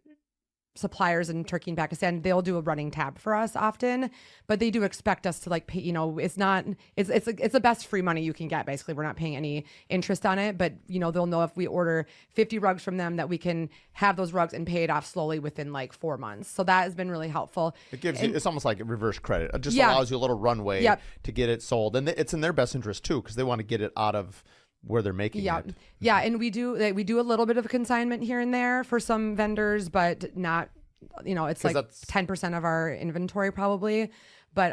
suppliers in Turkey and Pakistan, they'll do a running tab for us often, but they do expect us to like pay, it's the best free money you can get. Basically, we're not paying any interest on it, but they'll know if we order 50 rugs from them that we can have those rugs and pay it off slowly within like 4 months. So that has been really helpful. It gives you, it's almost like a reverse credit. It just allows you a little runway to get it sold. And it's in their best interest too, because they want to get it out of where they're making it. Yeah, and we do a little bit of consignment here and there for some vendors, but not, it's like 10% of our inventory probably. But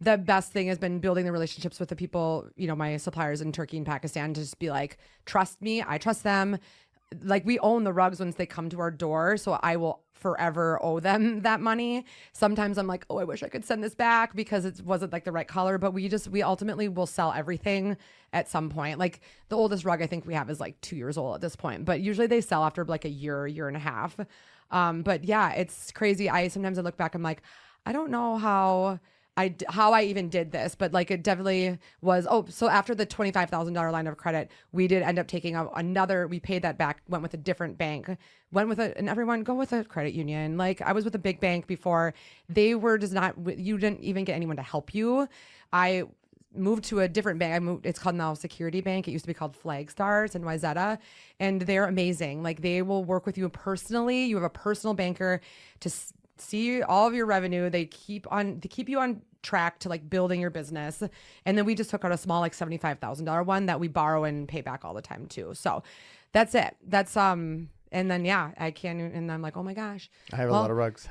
the best thing has been building the relationships with the people, my suppliers in Turkey and Pakistan, to just be like, trust me, I trust them. Like, we own the rugs once they come to our door, so I will forever owe them that money. Sometimes I'm like, oh, I wish I could send this back because it wasn't like the right color, but we ultimately will sell everything at some point. Like, the oldest rug I think we have is like 2 years old at this point, but usually they sell after like a year and a half. But yeah, it's crazy. Sometimes I look back, I'm like, I don't know how I even did this, but like, it definitely was. So after the $25,000 line of credit, we did end up taking out we paid that back, went with a different bank, and everyone go with a credit union. Like, I was with a big bank before. They were just not, you didn't even get anyone to help you. I moved to a different bank. It's called now Security Bank. It used to be called Flagstar. It's in Wayzata, and they're amazing. Like, they will work with you personally. You have a personal banker to see all of your revenue. They keep you on track to like building your business. And then we just took out a small like $75,000 one that we borrow and pay back all the time too. So that's it. That's and then I can, and I'm like, oh my gosh, I have a lot of rugs.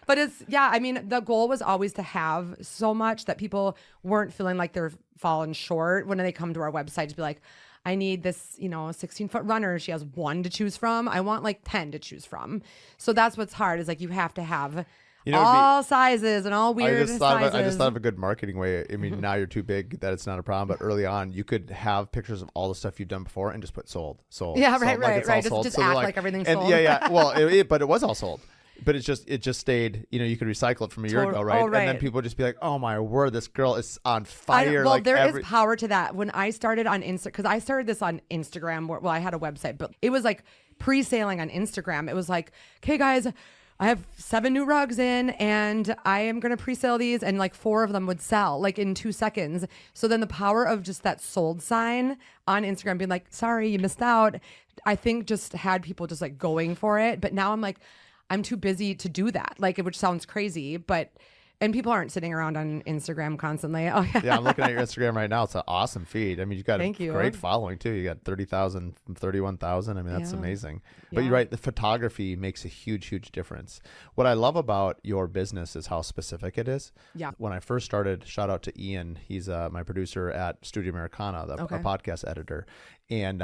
But the goal was always to have so much that people weren't feeling like they're falling short when they come to our website to be like, I need this, 16-foot runner. She has one to choose from. I want like 10 to choose from. So that's what's hard, is like, you have to have all sizes and all weird sizes. I just thought of a good marketing way. I mean, now you're too big that it's not a problem, but early on you could have pictures of all the stuff you've done before and just put sold. Yeah, right. Just act like everything's sold. Yeah. Well, but it was all sold. But it just stayed, you could recycle it from a year ago, right? Oh, right. And then people would just be like, oh my word, this girl is on fire. Well, there is power to that. When I started on because I started this on Instagram, well, I had a website, but it was like pre-sailing on Instagram. It was like, okay, guys, I have 7 new rugs in and I am going to pre-sale these, and like 4 of them would sell like in 2 seconds. So then the power of just that sold sign on Instagram being like, sorry, you missed out, I think just had people just like going for it. But now I'm like, I'm too busy to do that, like, which sounds crazy, and people aren't sitting around on Instagram constantly. Oh yeah. Yeah, I'm looking at your Instagram right now. It's an awesome feed. I mean, you've got a great following too. You got 30,000 from 31,000. I mean, that's amazing. But you're right. The photography makes a huge, huge difference. What I love about your business is how specific it is. Yeah. When I first started, shout out to Ian. He's my producer at Studio Americana, a podcast editor. And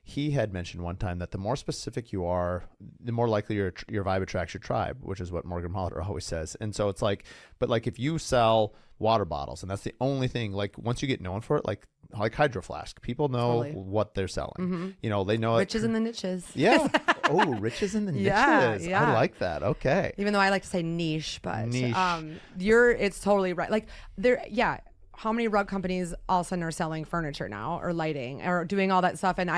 he had mentioned one time that the more specific you are, the more likely your vibe attracts your tribe, which is what Morgan Molitor always says. And so it's like, but like if you sell water bottles and that's the only thing, like once you get known for it, like Hydro Flask, people know what they're selling. Mm-hmm. They know riches in the niches. Yeah. Oh, riches in the niches. Yeah. I like that. Okay. Even though I like to say niche, but niche. It's totally right. Like how many rug companies all of a sudden are selling furniture now or lighting or doing all that stuff? And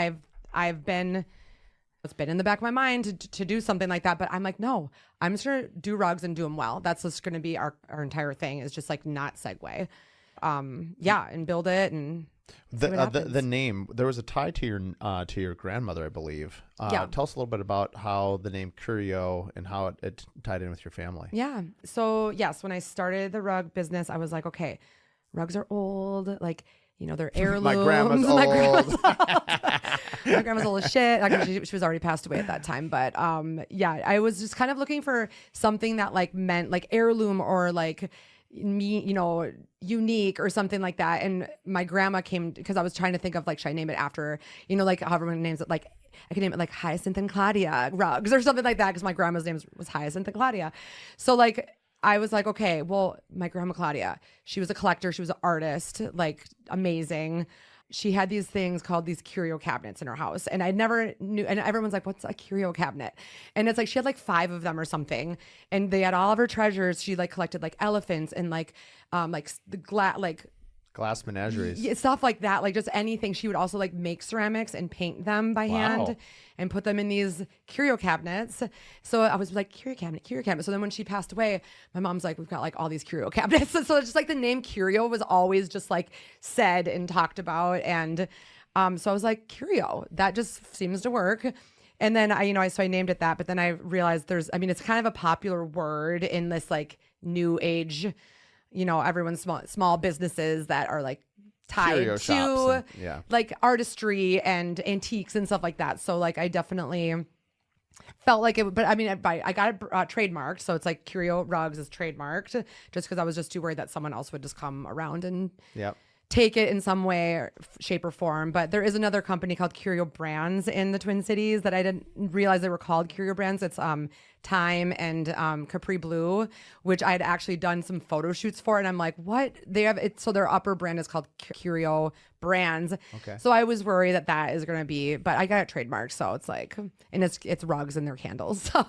it's been in the back of my mind to do something like that, but I'm like, no, I'm just going to do rugs and do them well. That's just going to be our entire thing, is just like not segue. And build it and the name, there was a tie to your grandmother, I believe. Tell us a little bit about how the name Curio and how it tied in with your family. Yeah. So yes, when I started the rug business, I was like, okay, rugs are old, like, they're heirlooms. My grandma's old. My grandma's old as shit. Actually, she was already passed away at that time. But I was just kind of looking for something that like meant like heirloom or like unique or something like that. And my grandma came because I was trying to think of like, should I name it after, like however many names it, like I could name it like Hyacinth and Claudia rugs or something like that, because my grandma's name was Hyacinth and Claudia. So like I was like, okay, well, my grandma Claudia, she was a collector. She was an artist, like amazing. She had these things called these curio cabinets in her house. And I never knew, and everyone's like, what's a curio cabinet? And it's like, she had like 5 of them or something. And they had all of her treasures. She like collected like elephants and like the glass menageries. Stuff like that, like just anything. She would also like make ceramics and paint them by hand and put them in these curio cabinets. So I was like, curio cabinet. So then when she passed away, my mom's like, we've got like all these curio cabinets. So it's just like the name Curio was always just like said and talked about. And so I was like, Curio, that just seems to work. And then I named it that, but then I realized it's kind of a popular word in this like new age, everyone's small businesses that are like tied to like artistry and antiques and stuff like that. So like I definitely felt like it, but I got it trademarked. So it's like Curio Rugs is trademarked, just because I was just too worried that someone else would just come around and take it in some way, or shape, or form. But there is another company called Curio Brands in the Twin Cities that I didn't realize they were called Curio Brands. It's Time and Capri Blue, which I had actually done some photo shoots for, and I'm like, what? They have it. So their upper brand is called Curio Brands. Okay. So I was worried that is going to be, but I got it trademarked. So it's like, and it's rugs and their candles. So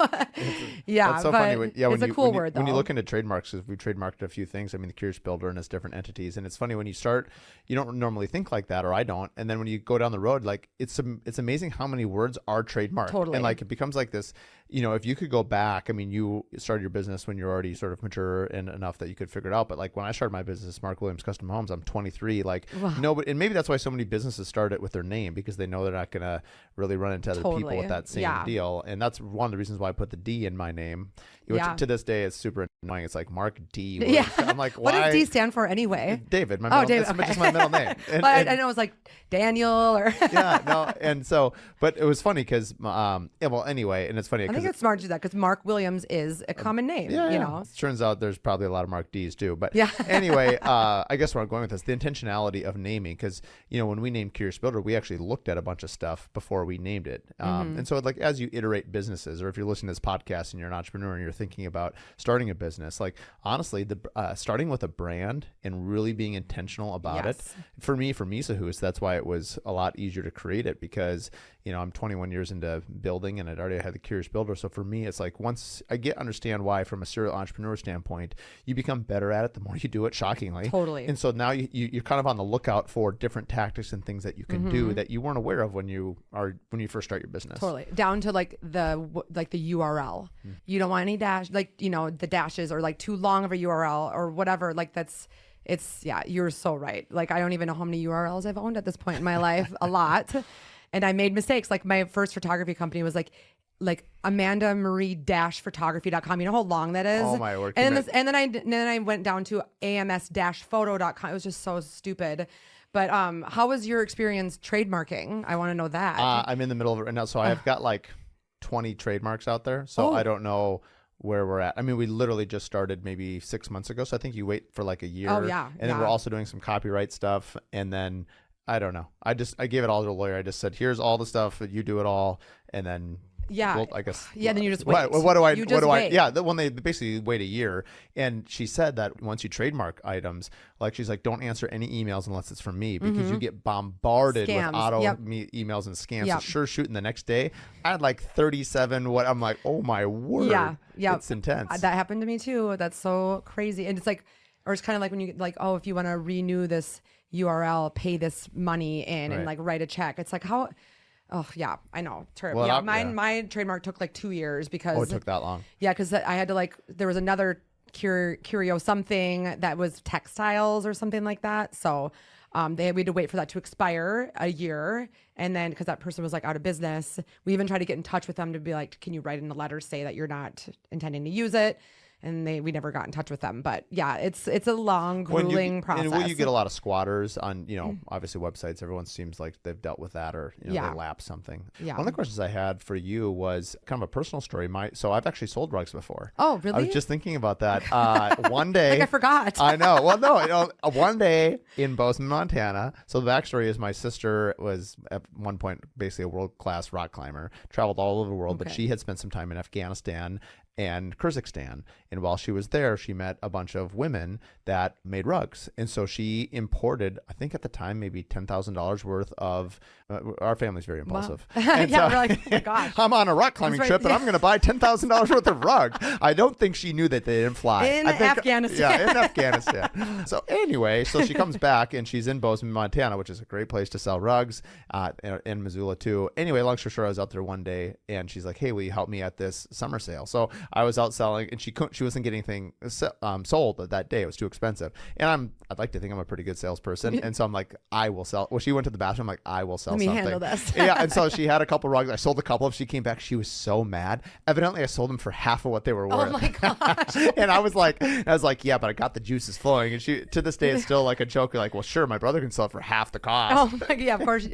yeah, that's so but funny. It's a cool word though. When you look into trademarks, because we've trademarked a few things. I mean, the Curious Builder and its different entities, and it's funny when you start, you don't normally think like that, or I don't, and then when you go down the road, like it's amazing how many words are trademarked. Totally. And like it becomes like this. If you could go back, I mean, you started your business when you're already sort of mature and enough that you could figure it out. But like when I started my business, Mark Williams Custom Homes, I'm 23. Like nobody, and maybe that's why so many businesses start it with their name, because they know they're not going to really run into other people with that same deal. And that's one of the reasons why I put the D in my name, which to this day is super annoying. It's like Mark D. Williams. I'm like, why? What does D stand for anyway? David. David. It's just my middle name. And I know it was like Daniel or and so, but it was funny because anyway, and it's funny. I think it's smart to do that because Mark Williams is a common name. It turns out there's probably a lot of Mark D's too. But anyway, I guess where I'm going with this, the intentionality of naming, because when we named Curious Builder, we actually looked at a bunch of stuff before we named it. And so like as you iterate businesses, or if you're listening to this podcast and you're an entrepreneur and you're thinking about starting a business, like honestly, the starting with a brand and really being intentional about it. For me, for Misa Hoos, that's why it was a lot easier to create it, because I'm 21 years into building and I'd already had the Curious Builder builder. So for me, it's like once I understand why from a serial entrepreneur standpoint, you become better at it the more you do it, shockingly. Totally. And so now you're kind of on the lookout for different tactics and things that you can do that you weren't aware of when you first start your business. Totally. Down to like the URL. You don't want any dash, like, you know, the dashes or like too long of a URL or whatever. Like yeah, you're so right. Like, I don't even know how many URLs I've owned at this point in my life. A lot. And I made mistakes. Like, my first photography company was like AmandaMarie-photography.com. You know how long that is? Oh my word. And then I went down to ams-photo.com. It was just so stupid. But how was your experience trademarking? I want to know that. I'm in the middle of it right now. So I've got like 20 trademarks out there. So I don't know where we're at. I mean, we literally just started maybe 6 months ago. So I think you wait for like a year. Oh, yeah. And then we're also doing some copyright stuff. And then I don't know. I gave it all to a lawyer. I just said, here's all the stuff, you do it all. And then I guess. Yeah, then you just wait. What do I? Wait. Yeah, when they basically wait a year, and she said that once you trademark items, like she's like, don't answer any emails unless it's from me because you get bombarded Scams. with auto Yep. emails and scams. Yep. So sure, shooting the next day, I had like 37. I'm like, oh my word. Yeah, It's intense. That happened to me too. That's so crazy. And it's like, or it's kind of like when you like, oh, if you want to renew this URL, pay this money in and like write a check. It's like how. Oh yeah, I know. Terrible. Well, my trademark took like 2 years because it took that long. Yeah, because I had to like there was another Curio something that was textiles or something like that. So we had to wait for that to expire a year, and then because that person was like out of business, we even tried to get in touch with them to be like, can you write in the letter say that you're not intending to use it? And we never got in touch with them. But yeah, it's a long, grueling process. And you get a lot of squatters on, obviously websites. Everyone seems like they've dealt with that or, they lapse something. Yeah. One of the questions I had for you was kind of a personal story. So I've actually sold rugs before. Oh, really? I was just thinking about that. One day. Like I forgot. I know. Well, no, one day in Bozeman, Montana. So the backstory is my sister was at one point basically a world-class rock climber, traveled all over the world, but she had spent some time in Afghanistan and Kyrgyzstan. And while she was there, she met a bunch of women that made rugs. And so she imported, I think at the time, maybe $10,000 worth of, our family's very impulsive. Wow. And yeah, so, we're like, oh my gosh. I'm on a rock climbing trip and I'm going to buy $10,000 worth of rugs. I don't think she knew that they didn't fly. Afghanistan. Yeah, in Afghanistan. So anyway, so she comes back and she's in Bozeman, Montana, which is a great place to sell rugs, in Missoula too. Anyway, long story short, I was out there one day and she's like, hey, will you help me at this summer sale? So I was out selling and she wasn't getting anything sold that day. It was too expensive. And I'd like to think I'm a pretty good salesperson. And so I'm like, I will sell. Well, she went to the bathroom. I'm like, I will sell something. Let me handle this. Yeah. And so she had a couple rugs. I sold a couple. She came back. She was so mad. Evidently, I sold them for half of what they were worth. Oh my gosh. And I was like, yeah, but I got the juices flowing. And she, to this day, it's still like a joke. Like, well, sure, my brother can sell it for half the cost. Oh my, yeah, of course.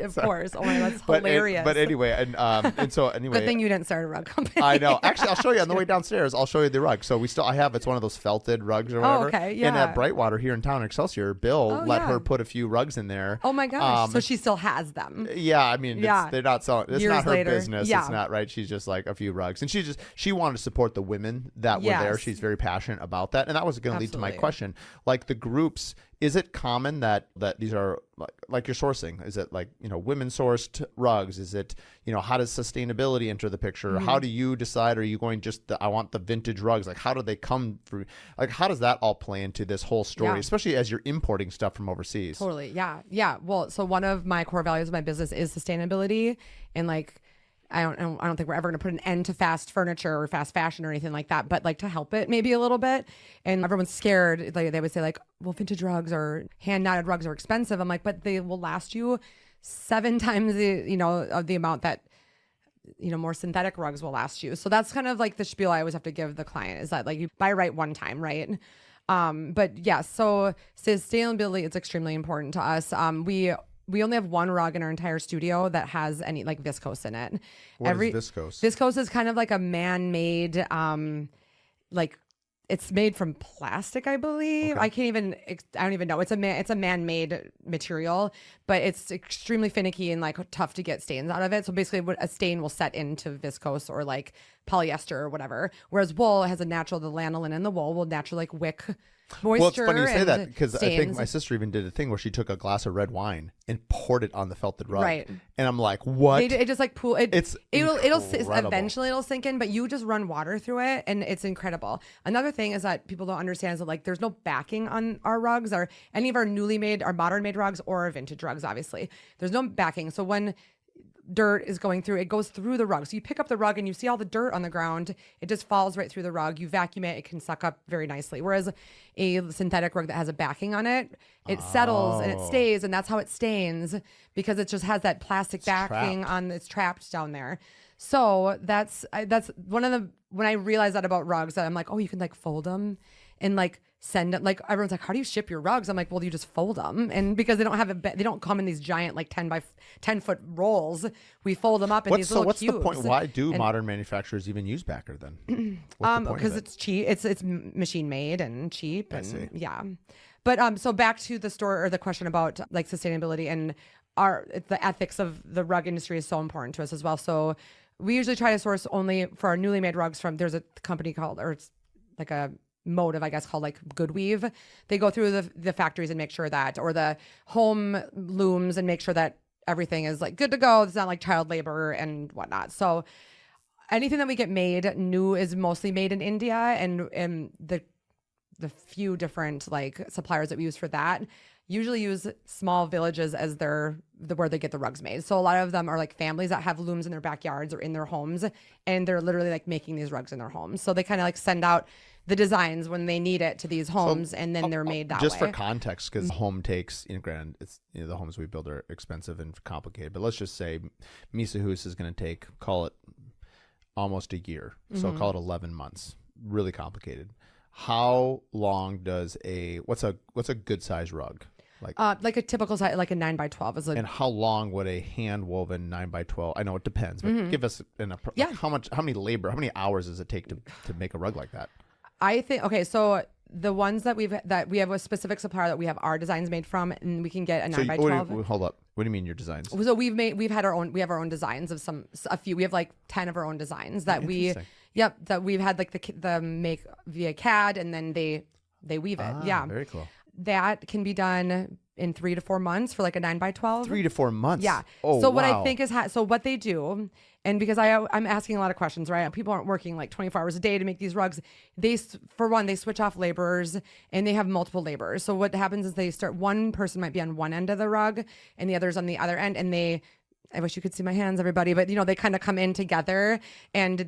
Oh my, that's hilarious. But anyway, and so anyway. Good thing you didn't start a rug company. I know. Actually, I'll show you on the way downstairs. I'll show you the rug. So it's one of those felted rugs or whatever. Oh, okay, yeah. And at Brightwater here in town, Excelsior, Bill let her put a few rugs in there. Oh my gosh. So she still has them. Yeah, I mean, they're not selling. It's Years not her later. business. Yeah. It's not right. She's just like a few rugs, and she wanted to support the women that were there. She's very passionate about that, and that was going to lead to my question. Like the groups, is it common that these are like your sourcing? Is it like women sourced rugs? Is it how does sustainability enter the picture? How do you decide? Are you going I want the vintage rugs? Like how do they come through? Like how does that all play into this whole story, especially as you're importing stuff from overseas? Totally. Yeah. Well, so one of my core values of my business is sustainability, and like I don't think we're ever going to put an end to fast furniture or fast fashion or anything like that, but like to help it maybe a little bit. And everyone's scared. Like they would say like, well, vintage rugs or hand knotted rugs are expensive. I'm like, but they will last you 7 times of the amount that more synthetic rugs will last you. So that's kind of like the spiel I always have to give the client is that like you buy right one time, right? But yeah, so sustainability is extremely important to us. We only have one rug in our entire studio that has any like viscose in it. What is viscose? Viscose is kind of like a man-made, like it's made from plastic, I believe. Okay. I don't even know. It's a man-made material, but it's extremely finicky and like tough to get stains out of it. So basically a stain will set into viscose or like polyester or whatever. Whereas wool has the lanolin in the wool will naturally like wick moisture. Well, it's funny you say that and because I think stains. my sister even did a thing where she took a glass of red wine and poured it on the felted rug. Right. And I'm like, what? It just like pool. It's incredible. Eventually it'll sink in, but you just run water through it, and it's incredible. Another thing is that people don't understand is that like there's no backing on our rugs or any of our newly made, our modern made rugs or our vintage rugs. Obviously, there's no backing. So when dirt is going through, it goes through the rug. So you pick up the rug and you see all the dirt on the ground. It just falls right through the rug. You vacuum it, it can suck up very nicely. Whereas a synthetic rug that has a backing on it, it settles and it stays, and that's how it stains because it just has that plastic backing on. It's trapped down there. So that's one of the, when I realized that about rugs, that I'm like, oh, you can like fold them and like send it. Like everyone's like, how do you ship your rugs? I'm like, well, you just fold them, and because they don't have they don't come in these giant like 10 by 10 foot rolls. We fold them up in these little cubes. The point? Why do modern manufacturers even use backer then? Because it's cheap. It's machine made and cheap. And yeah. But so back to the store or the question about like sustainability and the ethics of the rug industry is so important to us as well. So we usually try to source only for our newly made rugs from, there's a company called, or it's like a motive, I guess, called like Good Weave. They go through the factories and make sure that, or the home looms, and make sure that everything is like good to go. It's not like child labor and whatnot. So anything that we get made new is mostly made in India, and the few different like suppliers that we use for that usually use small villages as where they get the rugs made. So a lot of them are like families that have looms in their backyards or in their homes, and they're literally like making these rugs in their homes. So they kind of like send out the designs when they need it to these homes, and then they're made that just way. For context, because home takes, granted, it's the homes we build are expensive and complicated, but let's just say Misa Hus is going to take, call it almost a year, so call it 11 months. Really complicated. How long does what's a good size rug? Like a typical size, like a 9x12 is and how long would a hand woven 9x12? I know it depends, but give us how many hours does it take to make a rug like that? I think, okay, so the ones that we have a specific supplier that we have our designs made from, and we can get a 9x12. Hold up. What do you mean your designs? So we have our own designs of a few. We have like 10 of our own designs that that we've had like the make via CAD, and then they weave it. Yeah. Very cool. That can be done in 3 to 4 months for like a 9x12. 3 to 4 months. Yeah. Oh, so what I think is so what they do, and because I'm asking a lot of questions, right? People aren't working like 24 hours a day to make these rugs. They switch off laborers, and they have multiple laborers. So what happens is one person might be on one end of the rug and the other's on the other end, and I wish you could see my hands, everybody, but they kind of come in together, and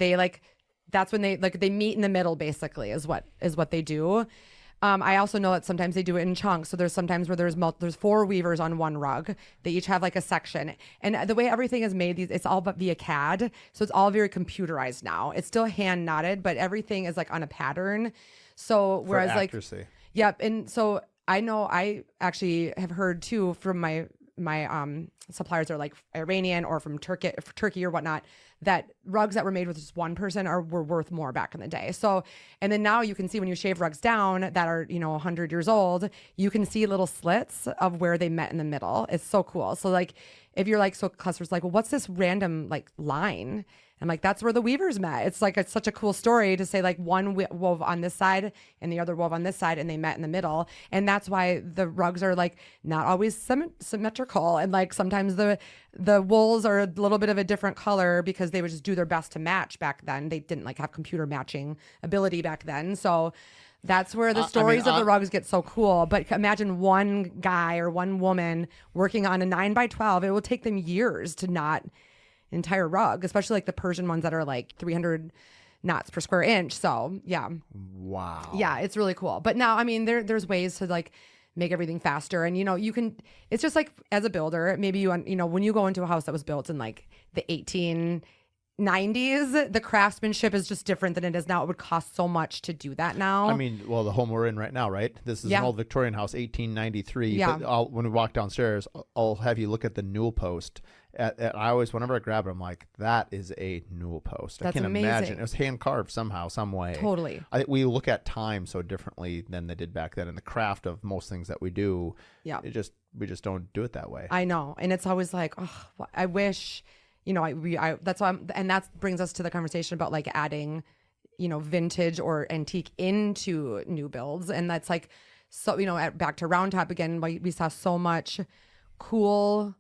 that's when they meet in the middle, basically, is what they do. I also know that sometimes they do it in chunks. So there's sometimes where there's 4 weavers on one rug. They each have like a section. And the way everything is made, it's all but via CAD. So it's all very computerized now. It's still hand knotted, but everything is like on a pattern. So whereas for accuracy. Yep. And so I know I actually have heard too from my suppliers are like Iranian or from Turkey or whatnot, that rugs that were made with just one person were worth more back in the day. So, and then now you can see when you shave rugs down that are 100 years old, you can see little slits of where they met in the middle. It's so cool. So like if you're like, so customers like, well, what's this random like line? I'm like, that's where the weavers met. It's like, it's such a cool story to say like one wove on this side and the other wove on this side, and they met in the middle. And that's why the rugs are like not always symmetrical. And like sometimes the wools are a little bit of a different color because they would just do their best to match back then. They didn't like have computer matching ability back then. So that's where the stories of the rugs get so cool. But imagine one guy or one woman working on a 9x12. It will take them years to knot entire rug, especially like the Persian ones that are like 300 knots per square inch. So yeah. Wow. Yeah, it's really cool. But now, I mean, there's ways to like make everything faster, and you can. It's just like as a builder, maybe when you go into a house that was built in like the 1890s, the craftsmanship is just different than it is now. It would cost so much to do that now. I mean, well, the home we're in right now, right? This is an old Victorian house, 1893. Yeah. But when we walk downstairs, I'll have you look at the newel post. I always, whenever I grab it, I'm like, that is a newel post. That's I can amazing. imagine. It was hand carved somehow, some way. Totally. We look at time so differently than they did back then, and the craft of most things that we do. Yeah. We just don't do it that way. I know, and it's always like, oh, I wish. That's why and that brings us to the conversation about like adding vintage or antique into new builds. And that's like, so, back to Round Top again, we saw so much cool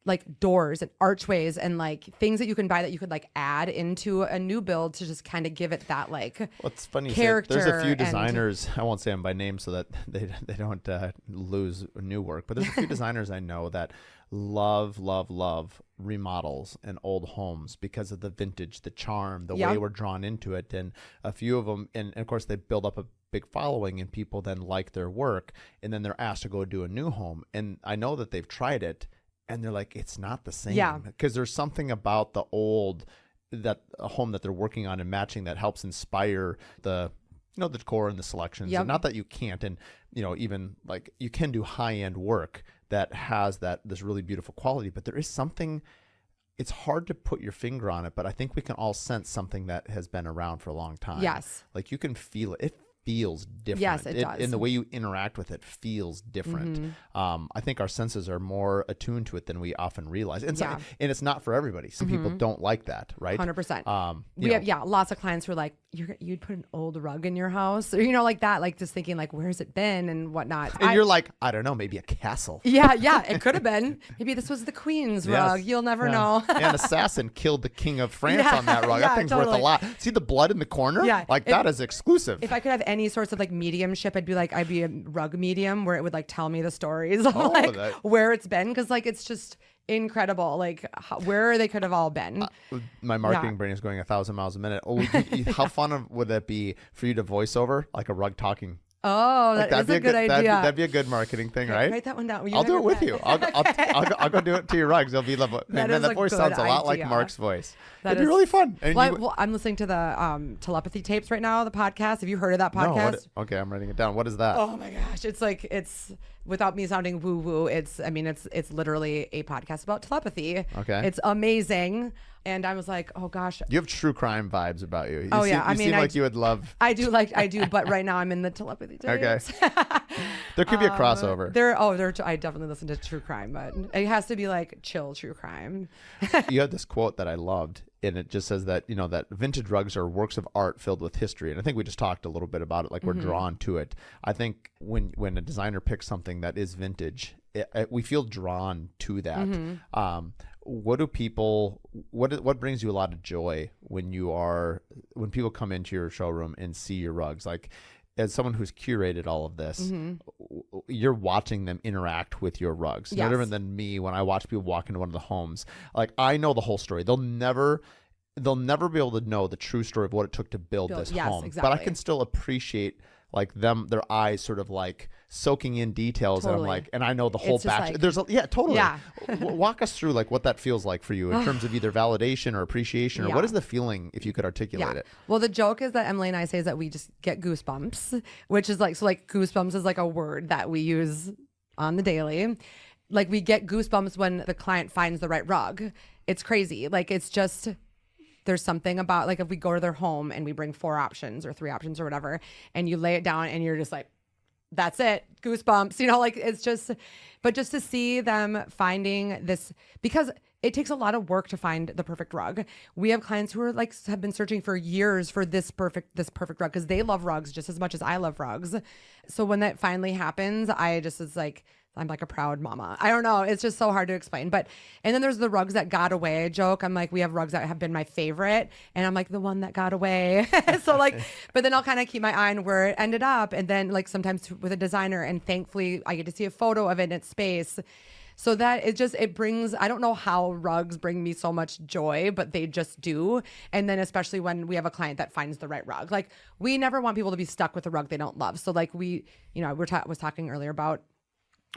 like doors and archways and like things that you can buy that you could like add into a new build to just kind of give it that like what's funny character. There's a few designers, I won't say them by name so that they don't lose new work, but there's a few designers I know that love remodels and old homes because of the vintage, the charm, the way we're drawn into it. And a few of them, and of course they build up a big following and people then like their work, and then they're asked to go do a new home. And I know that they've tried it and they're like, it's not the same. Yeah. Because there's something about the old, that a home that they're working on and matching that helps inspire the the decor and the selections. And not that you can't, and even like you can do high-end work that has this really beautiful quality, but there is something, it's hard to put your finger on it, but I think we can all sense something that has been around for a long time. Yes. Like you can feel it. It feels different. Yes, it does. And the way you interact with it feels different. I think our senses are more attuned to it than we often realize. And, and it's not for everybody. Some people don't like that, right? 100%. We have lots of clients who are like, you'd put an old rug in your house, or like that, like just thinking like, where's it been and whatnot. And you're like, I don't know, maybe a castle. Yeah, it could have been. Maybe this was the Queen's rug. You'll never know. An assassin killed the King of France on that rug. That thing's worth a lot. See the blood in the corner? Yeah. Like that is exclusive. If I could have any sorts of like mediumship, I'd be a rug medium where it would like tell me the stories of where it's been, because like it's just incredible, like where they could have all been. My marketing brain is going 1,000 miles a minute. How fun would that be for you to voice over like a rug talking? Oh, like, that is a good idea. That'd be a good marketing thing, right? Write that one down. I'll do it with you. I'll go do it to your rugs. It'll be lovely. And then that voice sounds a lot like Mark's voice. It'd be really fun. And well, I'm listening to the telepathy tapes right now, the podcast. Have you heard of that podcast? No, okay, I'm writing it down. What is that? Oh my gosh. It's without me sounding woo woo, it's literally a podcast about telepathy. Okay. It's amazing. And I was like, oh gosh. You have true crime vibes about you. You seem like you would love. I do, but right now I'm in the telepathy tapes. Okay. There could be a crossover. I definitely listen to true crime, but it has to be like chill true crime. You had this quote that I loved, and it just says that, that vintage rugs are works of art filled with history. And I think we just talked a little bit about it, like we're drawn to it. I think when a designer picks something that is vintage, we feel drawn to that. What brings you a lot of joy when people come into your showroom and see your rugs? Like, as someone who's curated all of this, you're watching them interact with your rugs. No different than me when I watch people walk into one of the homes. Like, I know the whole story. They'll never be able to know the true story of what it took to build this home. Exactly. But I can still appreciate like their eyes sort of like soaking in details. Totally. And I'm like, and I know the whole batch. Like, totally. Yeah. Walk us through like what that feels like for you in terms of either validation or appreciation, or what is the feeling, if you could articulate it? Well, the joke is that Emily and I say is that we just get goosebumps, which is like, so like goosebumps is like a word that we use on the daily. Like we get goosebumps when the client finds the right rug. It's crazy. Like it's just, there's something about like if we go to their home and we bring 4 options or 3 options or whatever, and you lay it down and you're just like, that's it, goosebumps, like it's just, but just to see them finding this, because it takes a lot of work to find the perfect rug. We have clients who are like, have been searching for years for this perfect rug, because they love rugs just as much as I love rugs. So when that finally happens, I'm like a proud mama. I don't know. It's just so hard to explain. And then there's the rugs that got away. I joke. I'm like, we have rugs that have been my favorite. And I'm like, the one that got away. So like, but then I'll kind of keep my eye on where it ended up. And then like sometimes with a designer, and thankfully I get to see a photo of it in its space. So that it brings, I don't know how rugs bring me so much joy, but they just do. And then especially when we have a client that finds the right rug, like we never want people to be stuck with a rug they don't love. So like was talking earlier about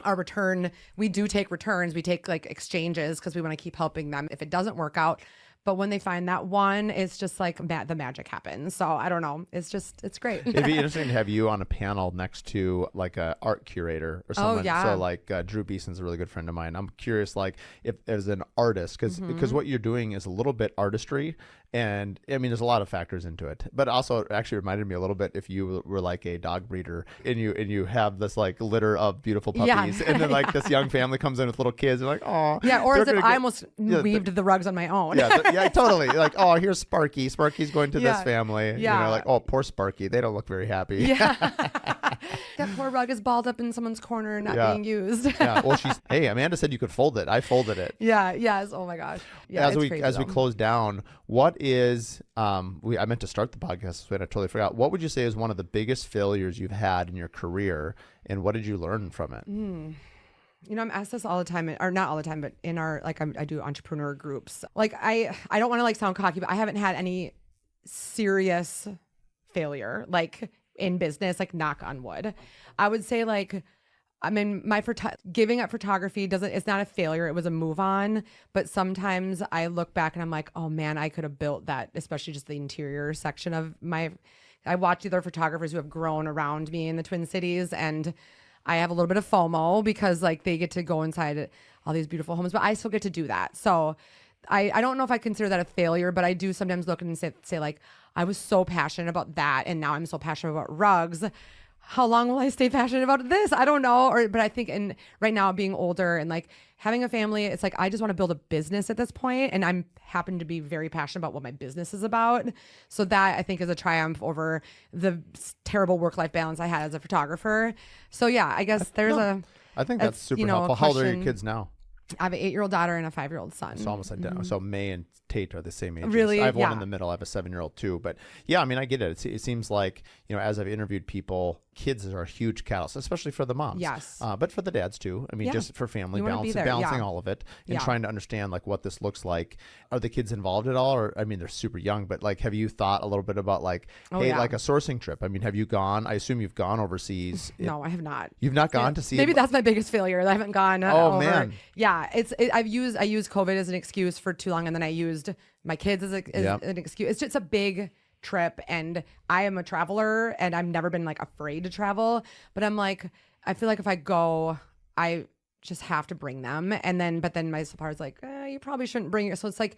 our return. We do take returns. We take like exchanges because we want to keep helping them if it doesn't work out. But when they find that one, it's just like the magic happens. So I don't know. It's great. It'd be interesting to have you on a panel next to like a art curator or someone. Oh, yeah. So like Drew Beeson's a really good friend of mine. I'm curious, like if as an artist, because what you're doing is a little bit artistry, And I mean, there's a lot of factors into it, but also it actually reminded me a little bit if you were like a dog breeder and you have this like litter of beautiful puppies, and then like this young family comes in with little kids, and like, oh, yeah, or as if I almost weaved the rugs on my own. Yeah, totally. Like, oh, here's Sparky. Sparky's going to this family. Yeah. Like, oh, poor Sparky. They don't look very happy. Yeah. That poor rug is balled up in someone's corner, not being used. Yeah. Well, hey, Amanda said you could fold it. I folded it. Yeah. Yes. Oh my gosh. Yeah. As we close down, what is I meant to start the podcast, but I totally forgot. What would you say is one of the biggest failures you've had in your career, and what did you learn from it? You know, I'm asked this all the time, or not all the time, but in our, like, I do entrepreneur groups. Like, I don't want to like sound cocky, but I haven't had any serious failure, like in business, like knock on wood. I would say like, I mean, my giving up photography it's not a failure. It was a move on. But sometimes I look back and I'm like, oh man, I could have built that, especially just the interior section of I watch the other photographers who have grown around me in the Twin Cities, and I have a little bit of FOMO because like they get to go inside all these beautiful homes, but I still get to do that. So I don't know if I consider that a failure, but I do sometimes look and say like, I was so passionate about that, and now I'm so passionate about rugs. How long will I stay passionate about this? I don't know. But I think right now being older and like having a family, it's like I just want to build a business at this point, and I'm happen to be very passionate about what my business is about. So that I think is a triumph over the terrible work-life balance I had as a photographer. So yeah, I guess I think that's super helpful. How old are your kids now? I have an 8-year-old daughter and a 5-year-old son. So almost identical. So May and Tate are the same age. Really? I have one in the middle. I have a 7-year-old too. But yeah, I mean, I get it. It seems like, as I've interviewed people, kids are a huge catalyst, especially for the moms. Yes. But for the dads too. I mean, just for family balancing all of it and trying to understand like what this looks like. Are the kids involved at all? Or, I mean, they're super young, but like, have you thought a little bit about like, like a sourcing trip? I mean, have you gone? I assume you've gone overseas. No, I have not. You've not gone to see Maybe that's my biggest failure. I haven't gone over. Man. Yeah. I used COVID as an excuse for too long, and then I used my kids as an excuse. It's just a big trip, and I am a traveler, and I've never been like afraid to travel, but I'm like, I feel like if I go, I just have to bring them. But then my supplier's like, you probably shouldn't bring it. So it's like,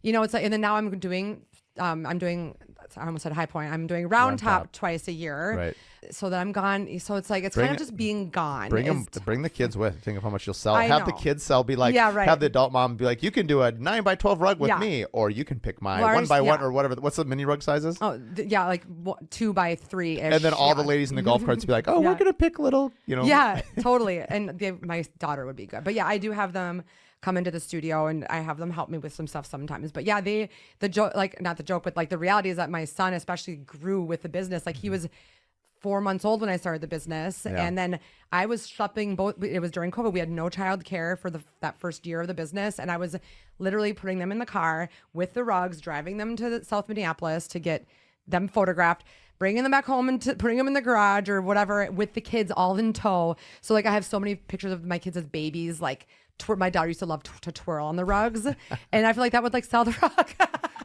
it's like, and then now I'm doing, I almost said High Point. I'm doing Round Top twice a year. Right. So that I'm gone. So it's like, it's kind of just being gone. Bring the kids with. Think of how much you'll sell. Have the kids sell, be like, have the adult mom be like, you can do a 9x12 rug with me, or you can pick my 1x1 or whatever. What's the mini rug sizes? Oh, like 2x3-ish. And then all the ladies in the golf carts be like, oh, we're going to pick little, Yeah, totally. And my daughter would be good. But yeah, I do have them come into the studio, and I have them help me with some stuff sometimes. But yeah, the joke, like not the joke, but like the reality is that my son especially grew with the business. Like he was 4 months old when I started the business. And then I was shopping it was during COVID. We had no child care for that first year of the business. And I was literally putting them in the car with the rugs, driving them to South Minneapolis to get them photographed, bringing them back home and putting them in the garage or whatever with the kids all in tow. So like I have so many pictures of my kids as babies, like my daughter used to love to twirl on the rugs. And I feel like that would like sell the rug.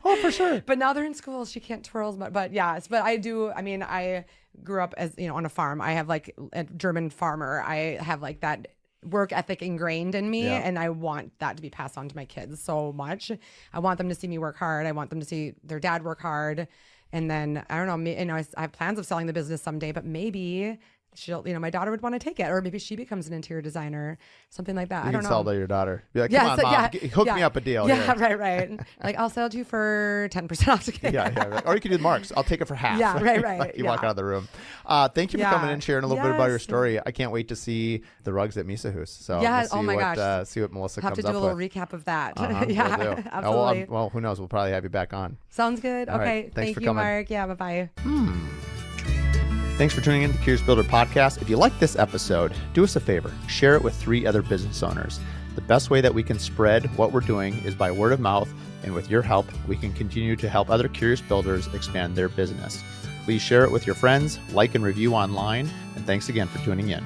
Oh, for sure. But now they're in school. She can't twirl as much. But yeah, but I do. I mean, I grew up as, on a farm. I have like a German farmer. I have like that work ethic ingrained in me. And I want that to be passed on to my kids so much. I want them to see me work hard. I want them to see their dad work hard. And then, I don't know, I have plans of selling the business someday, but maybe she'll, my daughter would want to take it, or maybe she becomes an interior designer, something like that. I don't know. Sell to your daughter. Be like, come on, Mom, hook me up a deal. Yeah, right. Like, I'll sell it to you for 10% off. Right. Or you could do Marks. I'll take it for half. Yeah, right. Like you walk out of the room. Thank you for coming in and sharing a little bit about your story. I can't wait to see the rugs at Misa Hus. So oh my gosh. See what Melissa comes up with. Have to do a little recap of that. Absolutely. Well, who knows? We'll probably have you back on. Sounds good. All okay. Right. Thanks for you, coming. Mark. Yeah, bye-bye. Thanks for tuning in to the Curious Builder podcast. If you like this episode, do us a favor. Share it with 3 other business owners. The best way that we can spread what we're doing is by word of mouth, and with your help, we can continue to help other curious builders expand their business. Please share it with your friends, like and review online, and thanks again for tuning in.